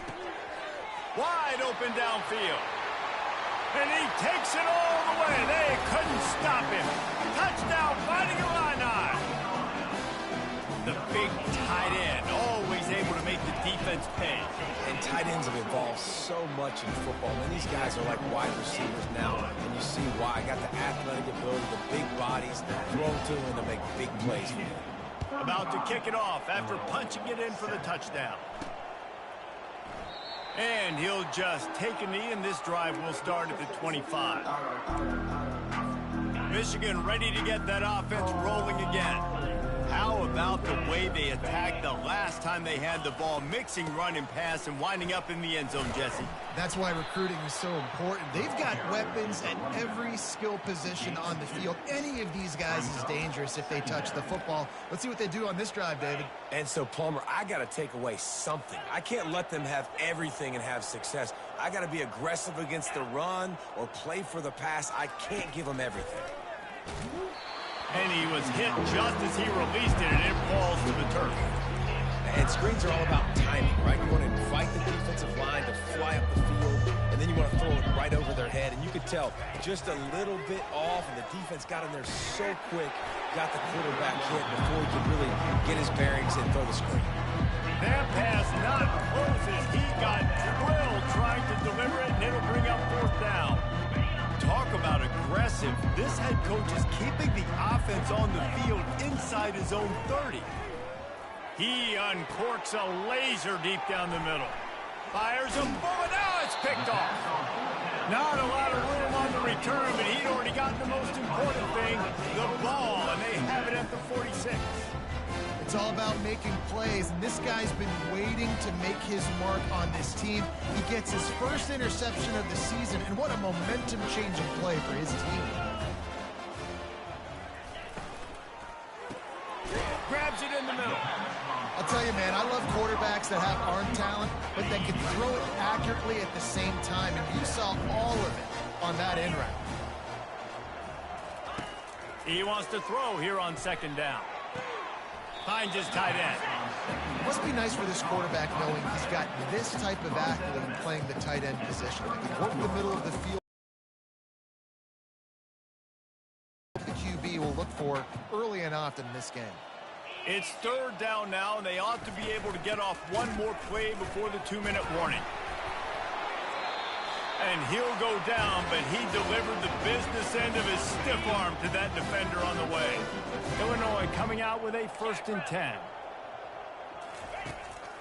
Wide open downfield. And he takes it all the way. They couldn't stop him. Touchdown, Fighting Illini. The big tight end, always able to make the defense pay. And tight ends have evolved so much in football. And these guys are like wide receivers now. And you see why. Got the athletic ability, the big bodies, throw to them to make big plays. About to kick it off after punching it in for the touchdown. And he'll just take a knee, and this drive will start at the 25. Michigan ready to get that offense rolling again. How about the way they attacked the last time they had the ball, mixing run and pass and winding up in the end zone, Jesse? That's why recruiting is so important. They've got weapons at every skill position on the field. Any of these guys is dangerous if they touch the football. Let's see what they do on this drive, David. And so, Plummer, I got to take away something. I can't let them have everything and have success. I got to be aggressive against the run or play for the pass. I can't give them everything. And he was hit just as he released it, and it falls to the turf. And screens are all about timing, right? You want to invite the defensive line to fly up the field, and then you want to throw it right over their head. And you could tell just a little bit off, and the defense got in there so quick, got the quarterback hit before he could really get his bearings and throw the screen. That pass not closes. He got drilled trying to deliver it, and it'll bring up fourth down. Talk about aggressive. This head coach is keeping the offense on the field inside his own 30. He uncorks a laser deep down the middle. Fires a bullet. Now it's picked off. Not a lot of room on the return, but he'd already gotten the most important thing, the ball, and they have it at the 46. It's all about making plays, and this guy's been waiting to make his mark on this team. He gets his first interception of the season, and what a momentum-changing play for his team. Grabs it in the middle. I'll tell you, man, I love quarterbacks that have arm talent, but that can throw it accurately at the same time, and you saw all of it on that end route. He wants to throw here on second down. Finds his tight end. Must be nice for this quarterback knowing he's got this type of athlete playing the tight end position. He can work the middle of the field. The QB will look for early and often in this game. It's third down now, and they ought to be able to get off one more play before the 2-minute warning. And he'll go down, but he delivered the business end of his stiff arm to that defender on the way. Illinois coming out with a 1st and 10.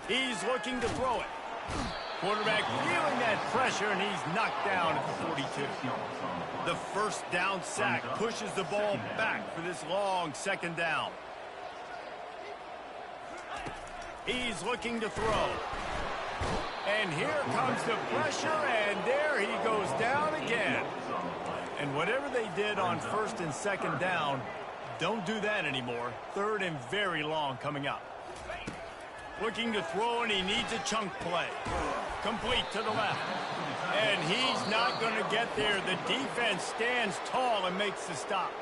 He's looking to throw it. Quarterback feeling that pressure, and he's knocked down at the 42. The first down sack pushes the ball back for this long second down. He's looking to throw. And here comes the pressure, and there he goes down again. And whatever they did on 1st and 2nd down, don't do that anymore. 3rd and very long coming up. Looking to throw, and he needs a chunk play. Complete to the left. And he's not going to get there. The defense stands tall and makes the stop.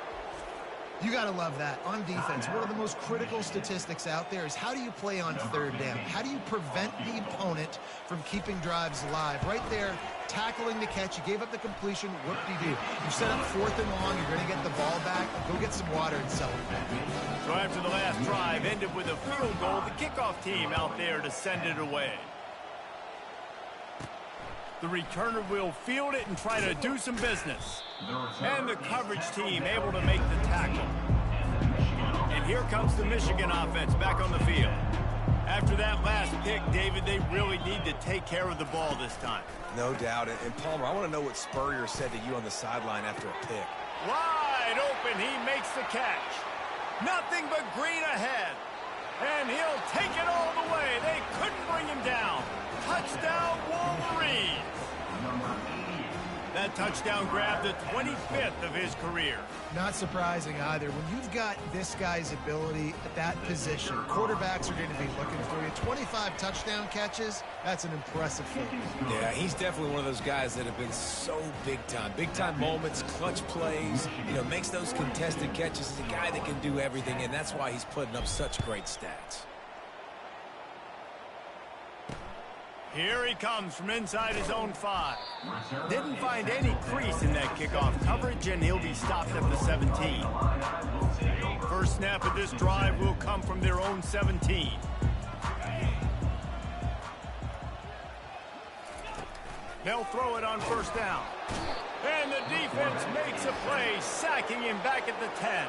You got to love that. On defense, one of the most critical statistics out there is how do you play on third down? How do you prevent the opponent from keeping drives alive? Right there, tackling the catch. You gave up the completion. Whoop-de-doo. You set up 4th and long. You're going to get the ball back. Go get some water and celebrate. So after the last drive ended with a field goal, the kickoff team out there to send it away. The returner will field it and try to do some business. And the coverage team able to make the tackle. And here comes the Michigan offense back on the field. After that last pick, David, they really need to take care of the ball this time. No doubt. And Palmer, I want to know what Spurrier said to you on the sideline after a pick. Wide open, he makes the catch. Nothing but green ahead. And he'll take it all the way. They couldn't bring him down. Touchdown, Wolverines. That touchdown grabbed the 25th of his career. Not surprising either. When you've got this guy's ability at that position, quarterbacks are going to be looking for you. 25 touchdown catches, that's an impressive feat. Yeah, he's definitely one of those guys that have been so big time. Big time moments, clutch plays, makes those contested catches. He's a guy that can do everything, and that's why he's putting up such great stats. Here he comes from inside his own 5. Didn't find any crease in that kickoff coverage, and he'll be stopped at the 17. First snap of this drive will come from their own 17. They'll throw it on first down. And the defense makes a play, sacking him back at the 10.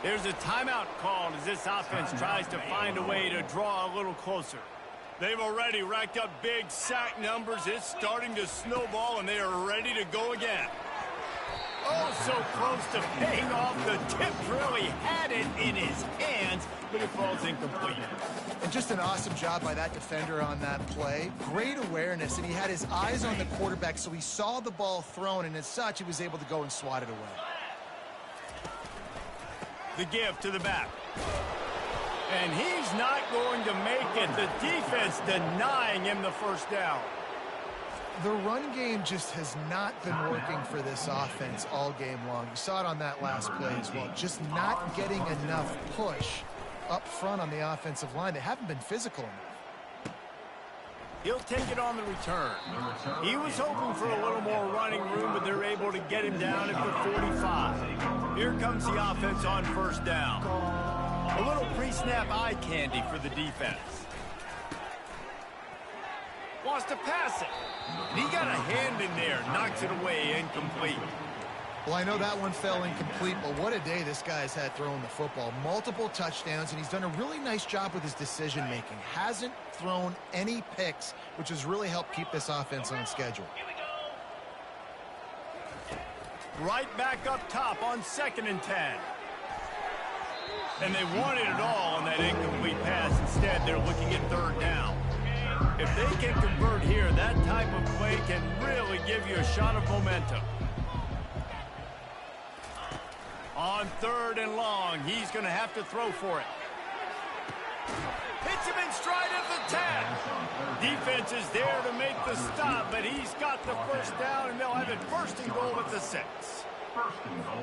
There's a timeout called as this offense tries to find a way to draw a little closer. They've already racked up big sack numbers. It's starting to snowball, and they are ready to go again. Oh, so close to paying off. The tip really had it in his hands, but it falls incomplete. And just an awesome job by that defender on that play. Great awareness, and he had his eyes on the quarterback, so he saw the ball thrown, and as such, he was able to go and swat it away. The give to the back. And he's not going to make it. The defense denying him the first down. The run game just has not been working for this offense all game long. You saw it on that last play as well. Just not getting enough push up front on the offensive line. They haven't been physical enough. He'll take it on the return. He was hoping for a little more running room, but they're able to get him down at the 45. Here comes the offense on first down. A little pre-snap eye candy for the defense. Wants to pass it. He got a hand in there, knocks it away, incomplete. Well, I know that one fell incomplete, but what a day this guy's had throwing the football. Multiple touchdowns, and he's done a really nice job with his decision-making. Hasn't thrown any picks, which has really helped keep this offense on schedule. Right back up top on 2nd and 10. And they wanted it all on that incomplete pass. Instead, they're looking at 3rd down. If they can convert here, that type of play can really give you a shot of momentum. On 3rd and long, he's going to have to throw for it. Hits him in stride at the 10. Defense is there to make the stop, but he's got the first down, and they'll have it 1st and goal at the 6.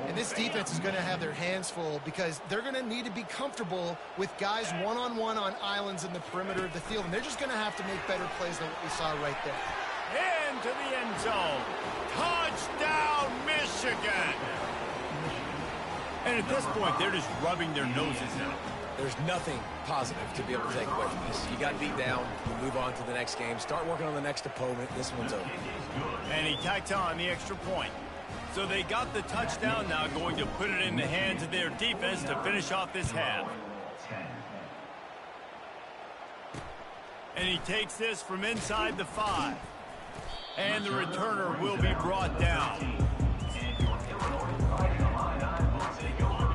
And this defense is going to have their hands full because they're going to need to be comfortable with guys one-on-one on islands in the perimeter of the field. And they're just going to have to make better plays than what we saw right there. Into the end zone. Touchdown, Michigan. And at this point, they're just rubbing their noses out. There's nothing positive to be able to take away from this. You got beat down, you move on to the next game, start working on the next opponent. This one's over. And he tacked on the extra point. So they got the touchdown, now going to put it in the hands of their defense to finish off this half. And he takes this from inside the 5. And the returner will be brought down.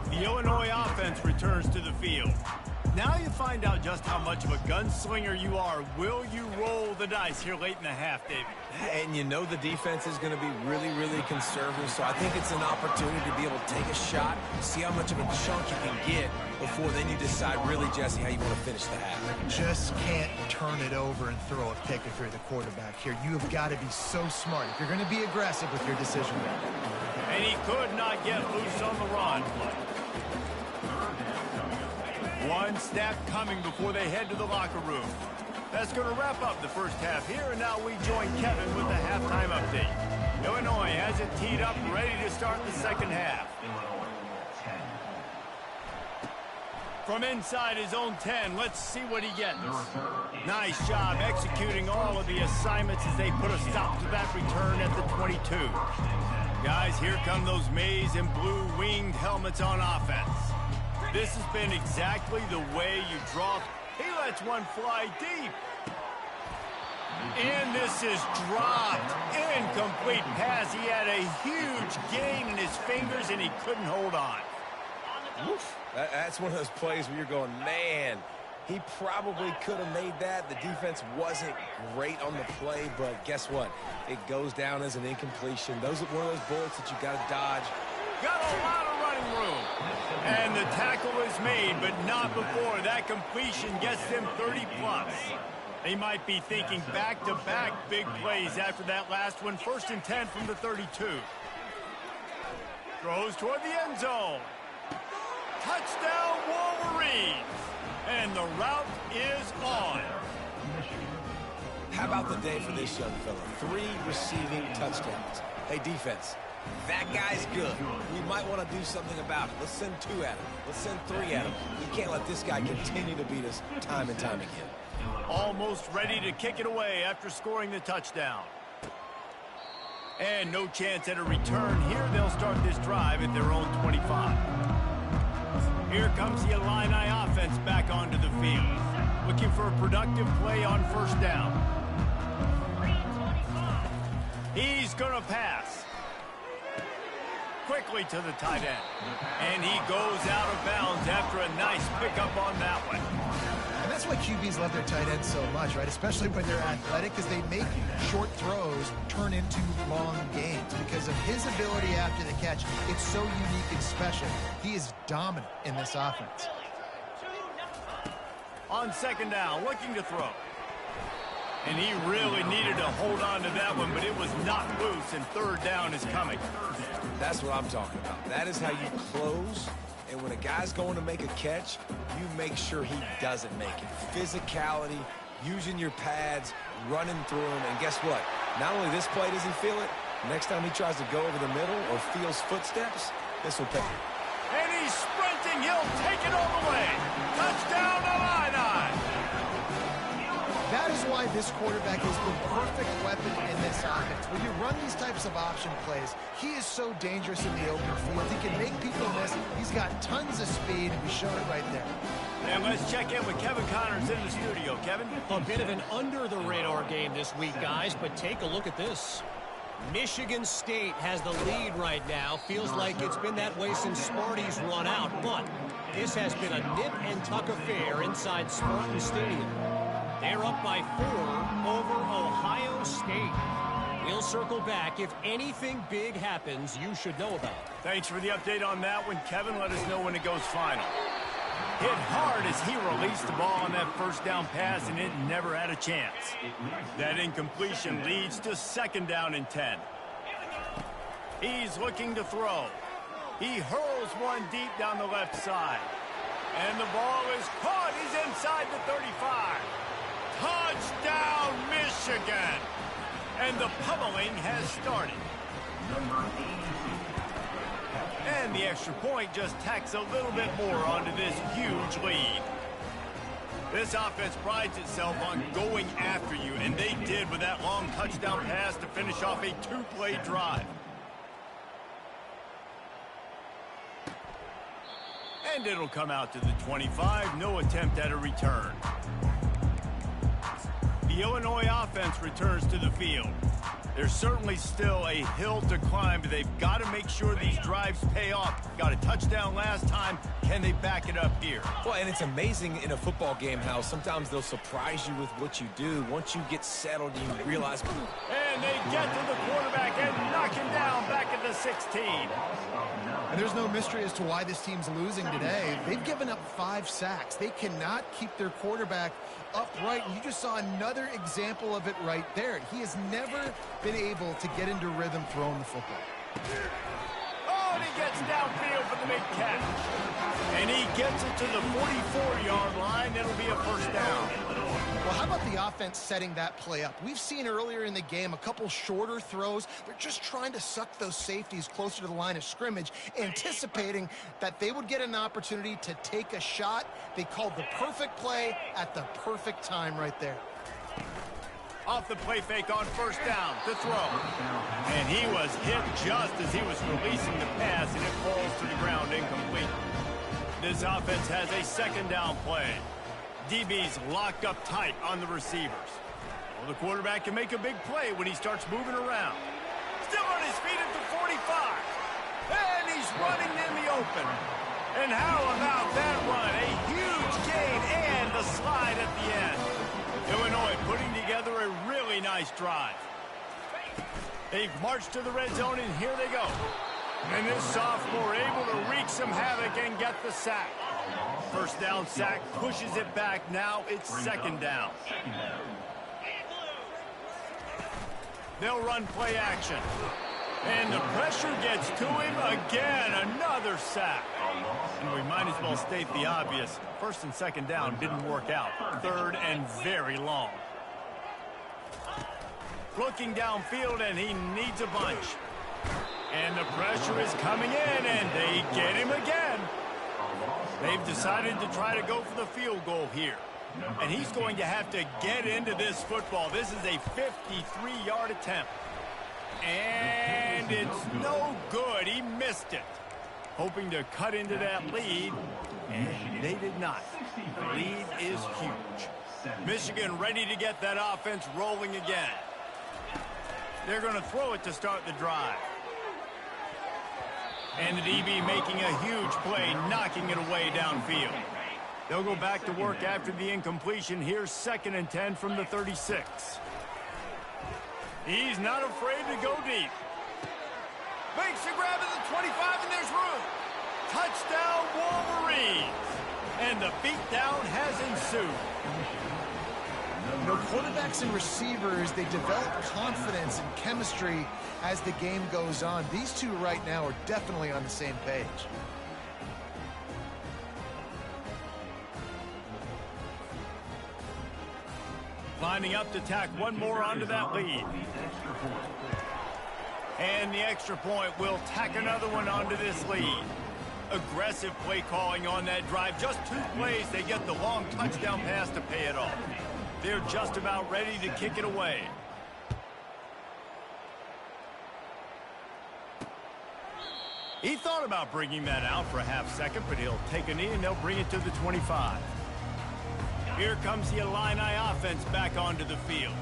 The Illinois offense returns to the field. Now you find out just how much of a gunslinger you are. Will you roll the dice here late in the half, David? And you know the defense is going to be really, really conservative, so I think it's an opportunity to be able to take a shot, see how much of a chunk you can get before then you decide really, Jesse, how you want to finish the half. Just can't turn it over and throw a pick if you're the quarterback here. You have got to be so smart if you're going to be aggressive with your decision making. And he could not get loose on the run. One snap coming before they head to the locker room. That's going to wrap up the first half here, and now we join Kevin with the halftime update. Illinois has it teed up, ready to start the second half. From inside his own 10, let's see what he gets. Nice job executing all of the assignments as they put a stop to that return at the 22. Guys, here come those maize and blue winged helmets on offense. This has been exactly the way you draw. He lets one fly deep. And this is dropped. Incomplete pass. He had a huge gain in his fingers, and he couldn't hold on. Oof. That's one of those plays where you're going, man, he probably could have made that. The defense wasn't great on the play, but guess what? It goes down as an incompletion. Those are one of those bullets that you got to dodge. Got a lot of running room. And the tackle is made, but not before that completion gets them 30+. They might be thinking back-to-back big plays after that last one. 1st and 10 from the 32. Throws toward the end zone. Touchdown, Wolverines. And the route is on. How about the day for this young fella? 3 receiving touchdowns. Hey, defense. That guy's good. We might want to do something about it. Let's send 2 at him. Let's send 3 at him. We can't let this guy continue to beat us time and time again. Almost ready to kick it away after scoring the touchdown. And no chance at a return here. They'll start this drive at their own 25. Here comes the Illini offense back onto the field. Looking for a productive play on 1st down. He's going to pass. Quickly to the tight end. And he goes out of bounds after a nice pickup on that one. And that's why QBs love their tight ends so much, right? Especially when they're athletic, because they make short throws turn into long gains. Because of his ability after the catch, it's so unique and special. He is dominant in this offense. On 2nd down, looking to throw. And he really needed to hold on to that one, but it was knocked loose, and 3rd down is coming. That's what I'm talking about. That is how you close. And when a guy's going to make a catch, you make sure he doesn't make it. Physicality, using your pads, running through him. And guess what? Not only this play does he feel it, next time he tries to go over the middle or feels footsteps, this will pick him. And he's sprinting. He'll take it all the way. Touchdown, Illini. That is why this quarterback is the perfect weapon in this offense. When you run these types of option plays, he is so dangerous in the open field. He can make people miss. He's got tons of speed, and we showed it right there. And let's check in with Kevin Connors in the studio. Kevin? A bit of an under-the-radar game this week, guys, but take a look at this. Michigan State has the lead right now. Feels like it's been that way since Sparty's run out, but this has been a nip-and-tuck affair inside Spartan Stadium. They're up by 4 over Ohio State. We'll circle back. If anything big happens, you should know about it. Thanks for the update on that one, Kevin. Let us know when it goes final. Hit hard as he released the ball on that 1st down pass, and it never had a chance. That incompletion leads to 2nd down and 10. He's looking to throw. He hurls one deep down the left side. And the ball is caught. He's inside the 35. Touchdown, Michigan! And the pummeling has started. And the extra point just tacks a little bit more onto this huge lead. This offense prides itself on going after you, and they did with that long touchdown pass to finish off a 2-play drive. And it'll come out to the 25. No attempt at a return. The Illinois offense returns to the field. There's certainly still a hill to climb, but they've got to make sure these drives pay off. Got a touchdown last time. Can they back it up here? Well, and it's amazing in a football game how sometimes they'll surprise you with what you do. Once you get settled, you realize... And they get to the quarterback and knock him down back at the 16. And there's no mystery as to why this team's losing today. They've given up 5 sacks. They cannot keep their quarterback upright. And you just saw another example of it right there. He has never been able to get into rhythm throwing the football. Oh, and he gets downfield for the big catch. And he gets it to the 44-yard line. It'll be a first down. Well, how about the offense setting that play up? We've seen earlier in the game a couple shorter throws. They're just trying to suck those safeties closer to the line of scrimmage, anticipating that they would get an opportunity to take a shot. They called the perfect play at the perfect time right there. Off the play fake on first down to throw. And he was hit just as he was releasing the pass, and it falls to the ground incomplete. This offense has a second down play. DB's locked up tight on the receivers. Well, the quarterback can make a big play when he starts moving around. Still on his feet at the 45. And he's running in the open. And how about that run? A huge gain and the slide at the end. Illinois putting together a really nice drive. They've marched to the red zone, and here they go. And this sophomore able to wreak some havoc and get the sack. First down sack, pushes it back. Now it's second down. They'll run play action. And the pressure gets to him again. Another sack. And we might as well state the obvious. First and second down didn't work out. Third and very long. Looking downfield, and he needs a bunch. And the pressure is coming in, and they get him again. They've decided to try to go for the field goal here. And he's going to have to get into this football. This is a 53-yard attempt. And it's no good. He missed it. Hoping to cut into that lead, and they did not. The lead is huge. Michigan ready to get that offense rolling again. They're going to throw it to start the drive. And the DB making a huge play, knocking it away downfield. They'll go back to work after the incompletion. Here's 2nd and 10 from the 36. He's not afraid to go deep. Makes a grab at the 25, and there's room. Touchdown, Wolverines. And the beatdown has ensued. You know, quarterbacks and receivers, they develop confidence and chemistry as the game goes on. These two right now are definitely on the same page. Lining up to tack one more onto that lead. And the extra point will tack another one onto this lead. Aggressive play calling on that drive. Just 2 plays, they get the long touchdown pass to pay it off. They're just about ready to kick it away. He thought about bringing that out for a half second, but he'll take a knee and they'll bring it to the 25. Here comes the Illini offense back onto the field.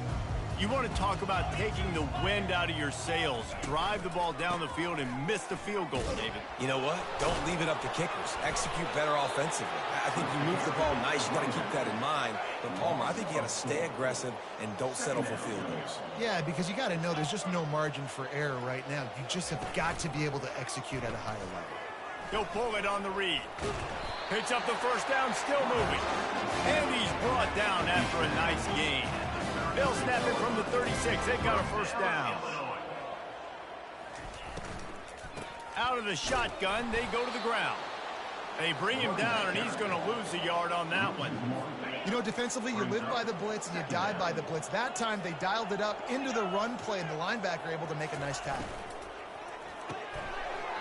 You want to talk about taking the wind out of your sails. Drive the ball down the field and miss the field goal, David. You know what? Don't leave it up to kickers. Execute better offensively. I think you move the ball nice. You got to keep that in mind. But, Palmer, I think you got to stay aggressive and don't settle for field goals. Yeah, because you got to know there's just no margin for error right now. You just have got to be able to execute at a higher level. He'll pull it on the read. Picks up the first down, still moving. And he's brought down after a nice gain. They'll snap it from the 36. They got a first down. Out of the shotgun, they go to the ground. They bring him down, and he's going to lose a yard on that one. You know, defensively, you live by the blitz and you die by the blitz. That time, they dialed it up into the run play, and the linebacker able to make a nice tackle.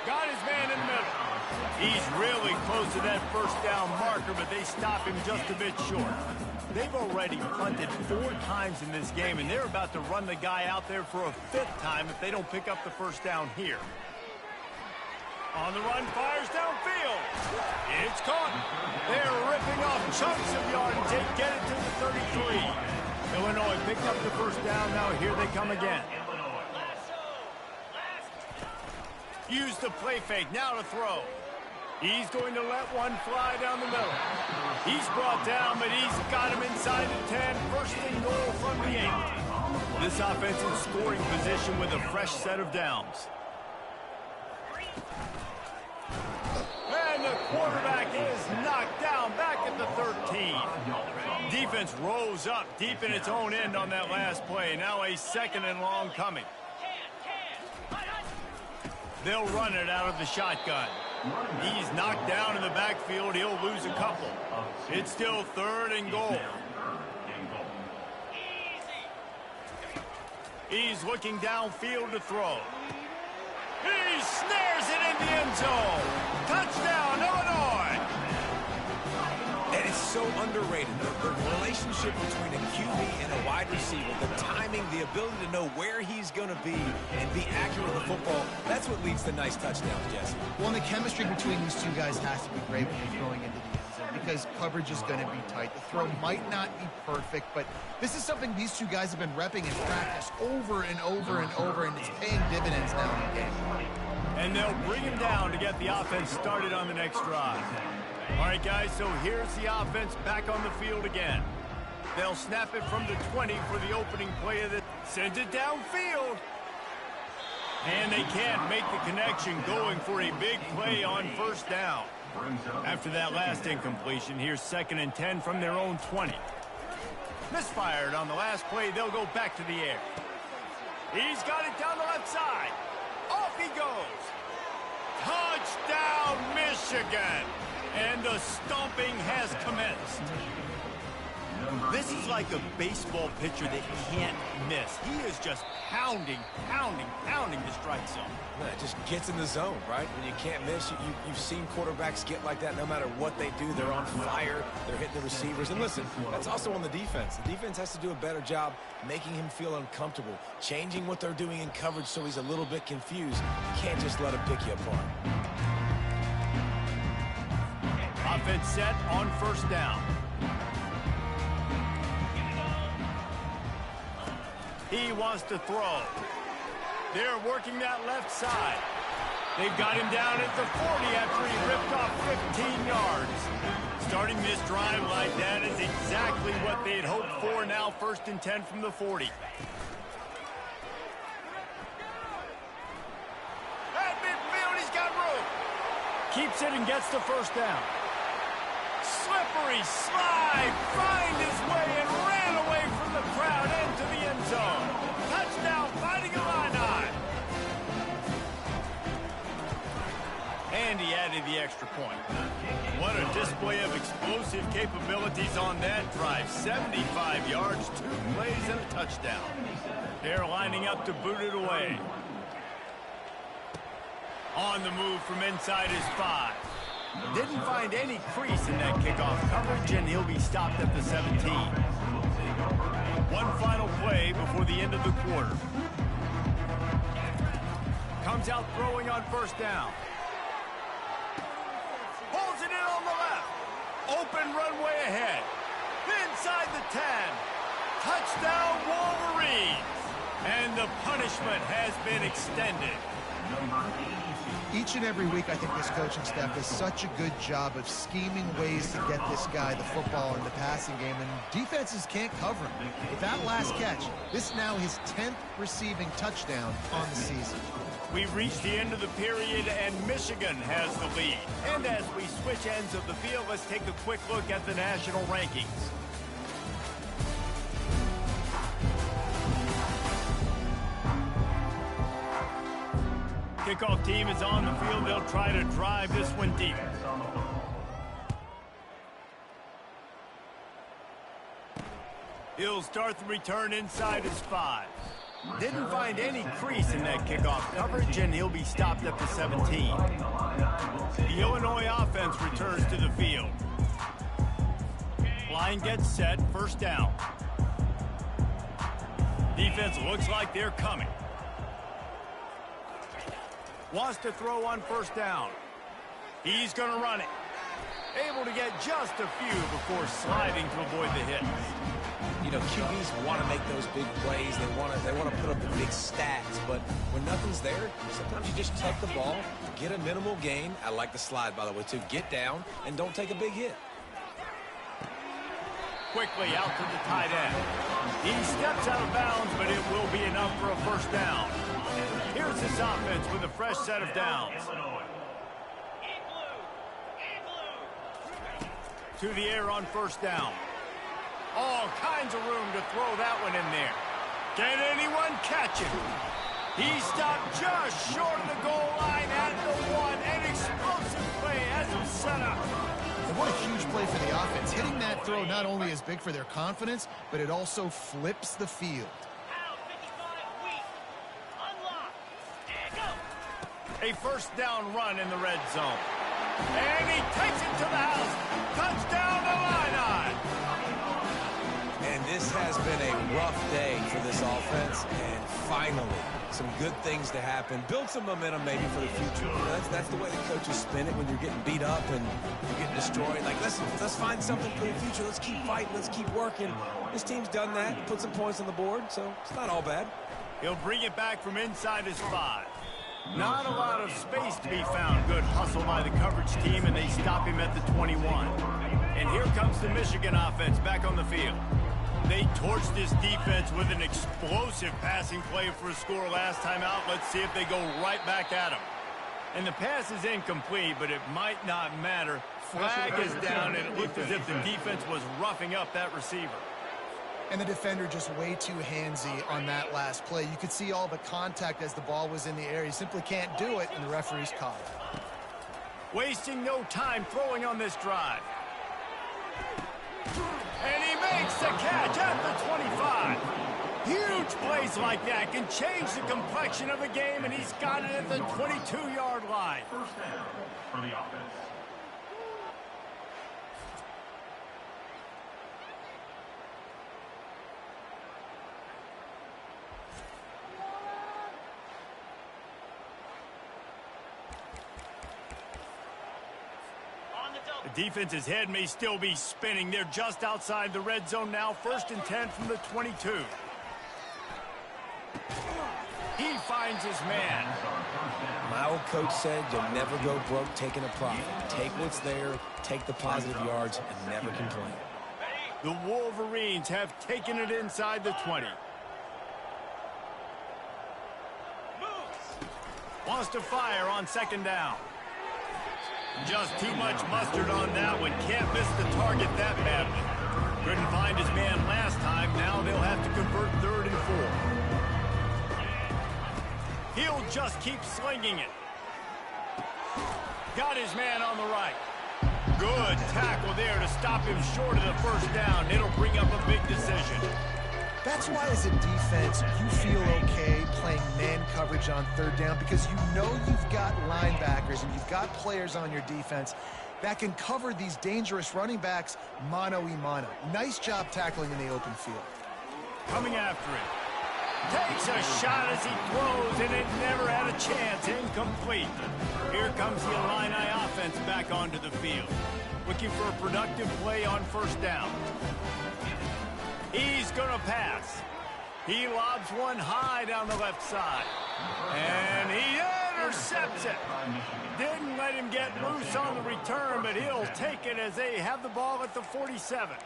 Got his man in the middle. He's really close to that first down marker, but they stop him just a bit short. They've already punted 4 times in this game, and they're about to run the guy out there for a 5th time if they don't pick up the first down here. On the run, fires downfield. It's caught. They're ripping off chunks of yardage. They get it to the 33. Illinois picked up the first down. Now here they come again. Use the play fake, now to throw. He's going to let one fly down the middle. He's brought down, but he's got him inside the 10. First and goal from the 8. This offense in scoring position with a fresh set of downs. And the quarterback is knocked down back at the 13. Defense rose up deep in its own end on that last play. Now a 2nd and long coming. They'll run it out of the shotgun. He's knocked down in the backfield. He'll lose a couple. It's still 3rd and goal. He's looking downfield to throw. He snares it in the end zone. Touchdown, Illinois. And it's so underrated. The relationship between a QB and a wide receiver, the timing, the ability to know where he's going to be and be accurate with the football, that's what leads to nice touchdowns, Jesse. Well, and the chemistry between these two guys has to be great when you're throwing into the end zone because coverage is going to be tight. The throw might not be perfect, but this is something these two guys have been repping in practice over and over and over, and it's paying dividends now in the game. And they'll bring him down to get the offense started on the next drive. All right, guys, so here's the offense back on the field again. They'll snap it from the 20 for the opening play of the... Sends it downfield. And they can't make the connection, going for a big play on first down. After that last incompletion, here's 2nd and 10 from their own 20. Misfired on the last play. They'll go back to the air. He's got it down the left side. Off he goes. Touchdown, Michigan. And the stomping has commenced. This is like a baseball pitcher that can't miss. He is just pounding the strike zone. Yeah, it just gets in the zone, right? When you can't miss, you've seen quarterbacks get like that no matter what they do. They're on fire. They're hitting the receivers. And listen, that's also on the defense. The defense has to do a better job making him feel uncomfortable, changing what they're doing in coverage so he's a little bit confused. You can't just let him pick you apart. Offense set on first down. He wants to throw. They're working that left side. They've got him down at the 40 after he ripped off 15 yards. Starting this drive like that is exactly what they'd hoped for. Now 1st and 10 from the 40. At midfield, he's got room. Keeps it and gets the first down. Slippery slide, find his way and ran away from the crowd into the end zone. Touchdown, Fighting Illini. And he added the extra point. What a display of explosive capabilities on that drive. 75 yards, 2 plays, and a touchdown. They're lining up to boot it away. On the move from inside his 5. Didn't find any crease in that kickoff coverage, and he'll be stopped at the 17. One final play before the end of the quarter. Comes out throwing on first down. Holds it in on the left. Open runway ahead. Inside the 10. Touchdown, Wolverines. And the punishment has been extended. Each and every week, I think this coaching staff does such a good job of scheming ways to get this guy the football in the passing game, and defenses can't cover him. With that last catch, this is now his 10th receiving touchdown on the season. We've reached the end of the period, and Michigan has the lead. And as we switch ends of the field, let's take a quick look at the national rankings. Kickoff team is on the field. They'll try to drive this one deep. He'll start the return inside his 5. Didn't find any crease in that kickoff coverage, and he'll be stopped at the 17. The Illinois offense returns to the field. Line gets set, first down. Defense looks like they're coming. Wants to throw on first down. He's going to run it. Able to get just a few before sliding to avoid the hit. You know, QBs want to make those big plays. They want to put up the big stats. But when nothing's there, sometimes you just tuck the ball, get a minimal gain. I like the slide, by the way, too. Get down and don't take a big hit. Quickly out to the tight end. He steps out of bounds, but it will be enough for a first down. Here's his offense with a fresh set of downs. To the air on first down. All kinds of room to throw that one in there. Can anyone catch it? He stopped just short of the goal line at the one. An explosive play as he set up. And what a huge play for the offense. Hitting that throw not only is big for their confidence, but it also flips the field. A first down run in the red zone. And he takes it to the house. Touchdown Illini! And this has been a rough day for this offense. And finally, some good things to happen. Build some momentum maybe for the future. That's the way the coaches spin it when you're getting beat up and you're getting destroyed. Like, let's find something for the future. Let's keep fighting. Let's keep working. This team's done that. Put some points on the board, so it's not all bad. He'll bring it back from inside his 5. Not a lot of space to be found. Good hustle by the coverage team, and they stop him at the 21. And here comes the Michigan offense back on the field. They torched this defense with an explosive passing play for a score last time out. Let's see if they go right back at him. And the pass is incomplete, but it might not matter. Flag is down, and it looked as if the defense was roughing up that receiver. And the defender just way too handsy on that last play. You could see all the contact as the ball was in the air. He simply can't do it, and the referee's caught it. Wasting no time throwing on this drive. And he makes the catch at the 25. Huge plays like that can change the complexion of a game, and he's got it at the 22-yard line. First down for the offense. The defense's head may still be spinning. They're just outside the red zone now. 1st and 10 from the 22. He finds his man. My old coach said you'll never go broke taking a profit. Take what's there, take the positive yards, and never complain. The Wolverines have taken it inside the 20. Wants to fire on 2nd down. Just too much mustard on that one. Can't miss the target that badly. Couldn't find his man last time. Now they'll have to convert 3rd and 4. He'll just keep slinging it. Got his man on the right. Good tackle there to stop him short of the first down. It'll bring up a big decision. That's why, as a defense, you feel okay playing man coverage on 3rd down, because you know you've got linebackers and you've got players on your defense that can cover these dangerous running backs mano-a-mano. Nice job tackling in the open field. Coming after it. Takes a shot as he throws, and it never had a chance. Incomplete. Here comes the Illini offense back onto the field. Looking for a productive play on 1st down. He's going to pass. He lobs one high down the left side. And he intercepts it. Didn't let him get loose on the return, but he'll take it as they have the ball at the 47.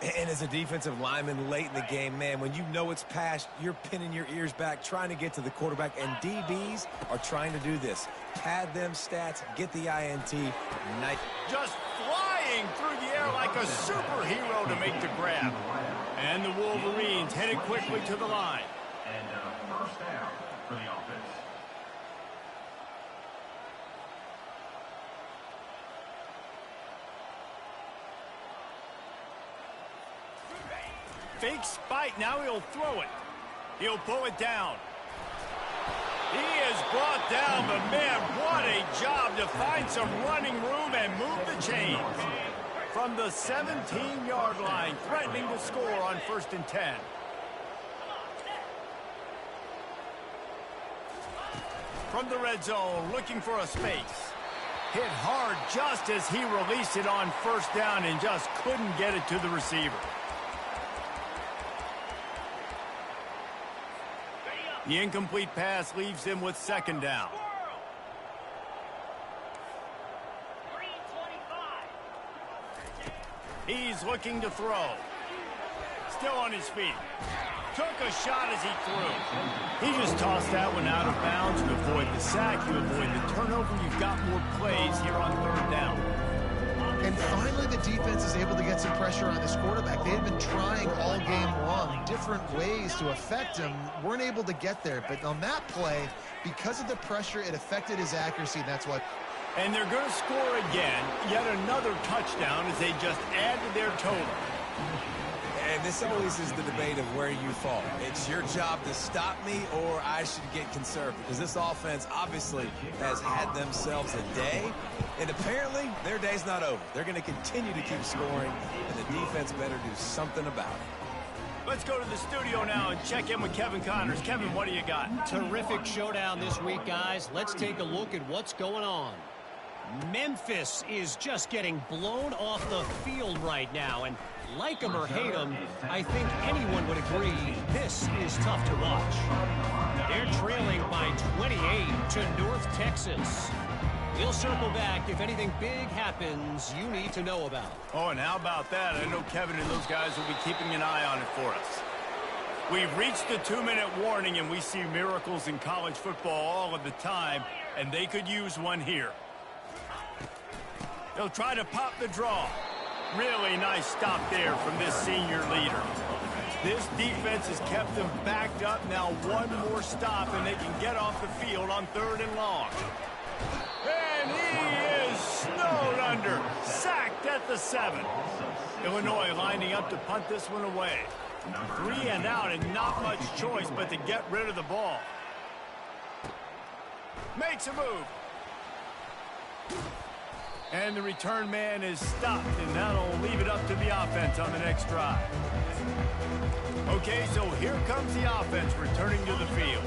And as a defensive lineman late in the game, man, when you know it's past, you're pinning your ears back, trying to get to the quarterback, and DBs are trying to do this. Pad them stats, get the INT. Nice. Just flying through the air like a superhero to make the grab. And the Wolverines headed quickly to the line. And first down for the offense. Fake spike, now he'll throw it. He'll pull it down. He is brought down, but man, what a job to find some running room and move the chains. From the 17-yard line, threatening to score on 1st and 10. From the red zone, looking for a space. Hit hard just as he released it on 1st down and just couldn't get it to the receiver. The incomplete pass leaves him with second down. He's looking to throw. Still on his feet. Took a shot as he threw. He just tossed that one out of bounds. You avoid the sack, you avoid the turnover. You've got more plays here on third down. And finally, the defense is able to get some pressure on this quarterback. They had been trying all game long, different ways to affect him. Weren't able to get there. But on that play, because of the pressure, it affected his accuracy. And that's what. And they're going to score again. Yet another touchdown as they just add to their total. And this always is the debate of where you fall. It's your job to stop me or I should get conservative. Because this offense obviously has had themselves a day. And apparently their day's not over. They're going to continue to keep scoring. And the defense better do something about it. Let's go to the studio now and check in with Kevin Connors. Kevin, what do you got? Terrific showdown this week, guys. Let's take a look at what's going on. Memphis is just getting blown off the field right now. And like him or hate him, I think anyone would agree this is tough to watch. They're trailing by 28 to North Texas. We'll circle back if anything big happens you need to know about. Oh, and how about that? I know Kevin and those guys will be keeping an eye on it for us. We've reached the 2-minute warning, and we see miracles in college football all of the time, and they could use one here. They'll try to pop the draw. Really nice stop there from this senior leader. This defense has kept them backed up. Now one more stop, and they can get off the field on 3rd and long. And he is snowed under. Sacked at the 7. Illinois lining up to punt this one away. 3 and out, and not much choice but to get rid of the ball. Makes a move. And the return man is stopped, and that'll leave it up to the offense on the next drive. Okay, so here comes the offense returning to the field.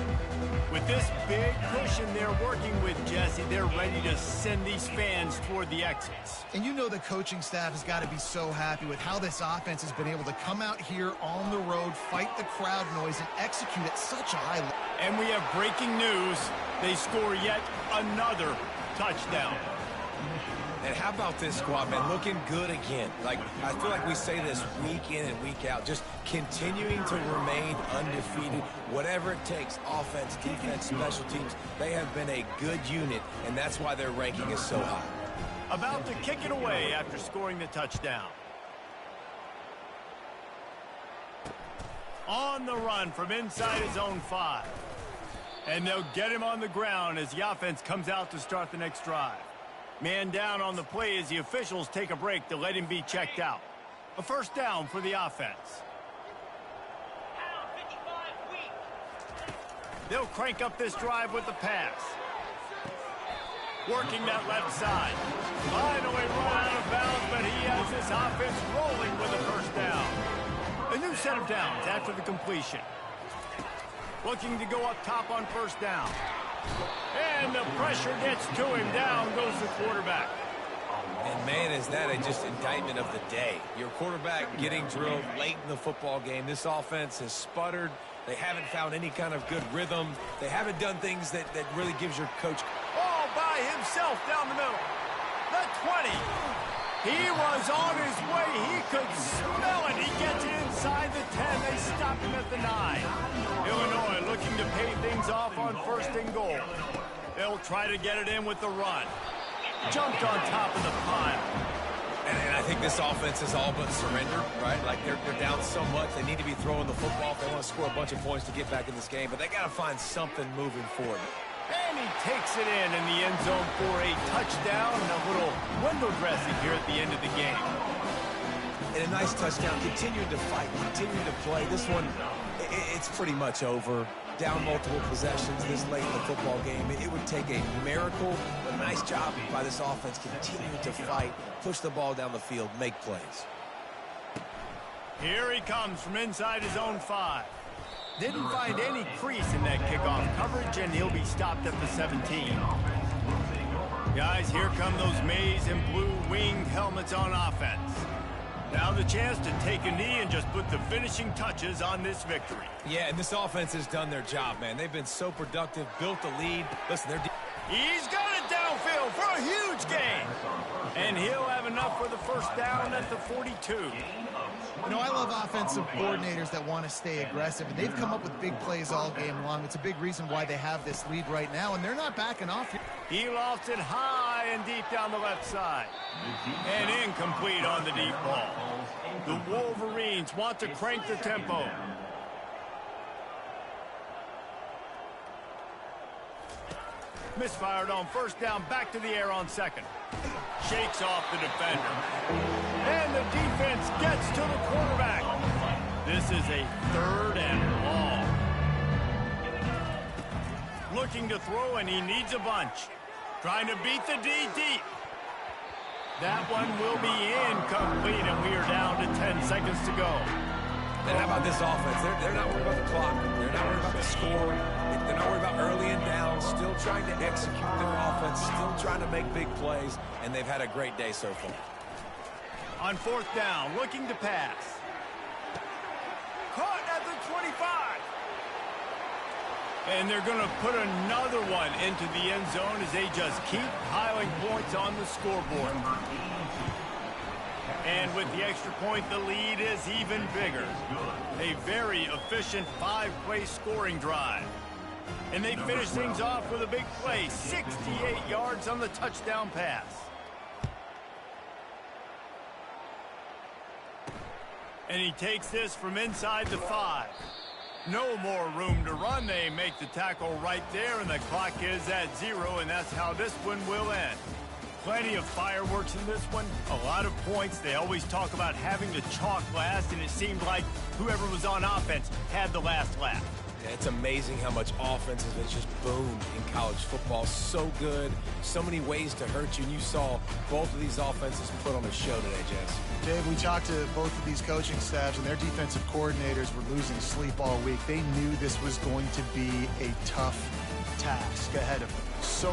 With this big cushion they're working with, Jesse, they're ready to send these fans toward the exits. And you know the coaching staff has got to be so happy with how this offense has been able to come out here on the road, fight the crowd noise, and execute at such a high level. And we have breaking news. They score yet another touchdown. And how about this squad, man? Looking good again. Like, I feel like we say this week in and week out. Just continuing to remain undefeated. Whatever it takes, offense, defense, special teams, they have been a good unit, and that's why their ranking is so high. About to kick it away after scoring the touchdown. On the run from inside his own 5. And they'll get him on the ground as the offense comes out to start the next drive. Man down on the play as the officials take a break to let him be checked out. A first down for the offense. They'll crank up this drive with the pass. Working that left side. Finally run out of bounds, but he has this offense rolling with a first down. A new set of downs after the completion. Looking to go up top on first down. And the pressure gets to him. Down goes the quarterback. And, man, is that just indictment of the day. Your quarterback getting drilled late in the football game. This offense has sputtered. They haven't found any kind of good rhythm. They haven't done things that really gives your coach. All by himself down the middle. The 20. He was on his way. He could smell it. He gets inside the 10. They stopped him at the 9. Illinois looking to pay things off on 1st and goal. They'll try to get it in with the run. Jumped on top of the pile. And I think this offense is all but surrendered, right? Like they're down so much. They need to be throwing the football if they want to score a bunch of points to get back in this game. But they got to find something moving forward. And he takes it in the end zone for a touchdown and a little window dressing here at the end of the game. And a nice touchdown, continuing to fight, continuing to play. This one, it's pretty much over. Down multiple possessions this late in the football game. It would take a miracle, but nice job by this offense continuing to fight, push the ball down the field, make plays. Here he comes from inside his own 5. Didn't find any crease in that kickoff coverage, and he'll be stopped at the 17. Guys, here come those maize and blue winged helmets on offense. Now the chance to take a knee and just put the finishing touches on this victory. Yeah, and this offense has done their job, man. They've been so productive, built the lead. Listen, He's got it downfield for a huge gain. And he'll have enough for the first down at the 42. You know, I love offensive coordinators that want to stay aggressive, and they've come up with big plays all game long. It's a big reason why they have this lead right now, and they're not backing off. He lofts it high and deep down the left side. And incomplete on the deep ball. The Wolverines want to crank the tempo. Misfired on first down, back to the air on second. Shakes off the defender. And the defense gets to the quarterback. This is a 3rd and long. Looking to throw, and he needs a bunch. Trying to beat the D deep. That one will be incomplete, and we are down to 10 seconds to go. And how about this offense? They're not worried about the clock. They're not worried about the score. They're not worried about early and down. Still trying to execute their offense. Still trying to make big plays. And they've had a great day so far. On 4th down, looking to pass. Caught at the 25. And they're going to put another one into the end zone as they just keep piling points on the scoreboard. And with the extra point, the lead is even bigger. A very efficient 5-play scoring drive. And they finish things off with a big play, 68 yards on the touchdown pass. And he takes this from inside the 5. No more room to run. They make the tackle right there, and the clock is at 0, and that's how this one will end. Plenty of fireworks in this one, a lot of points. They always talk about having the chalk last, and it seemed like whoever was on offense had the last laugh. Yeah, it's amazing how much offense has just boomed in college football. So good, so many ways to hurt you, and you saw both of these offenses put on a show today, Jess. Dave, we talked to both of these coaching staffs, and their defensive coordinators were losing sleep all week. They knew this was going to be a tough task ahead of them. So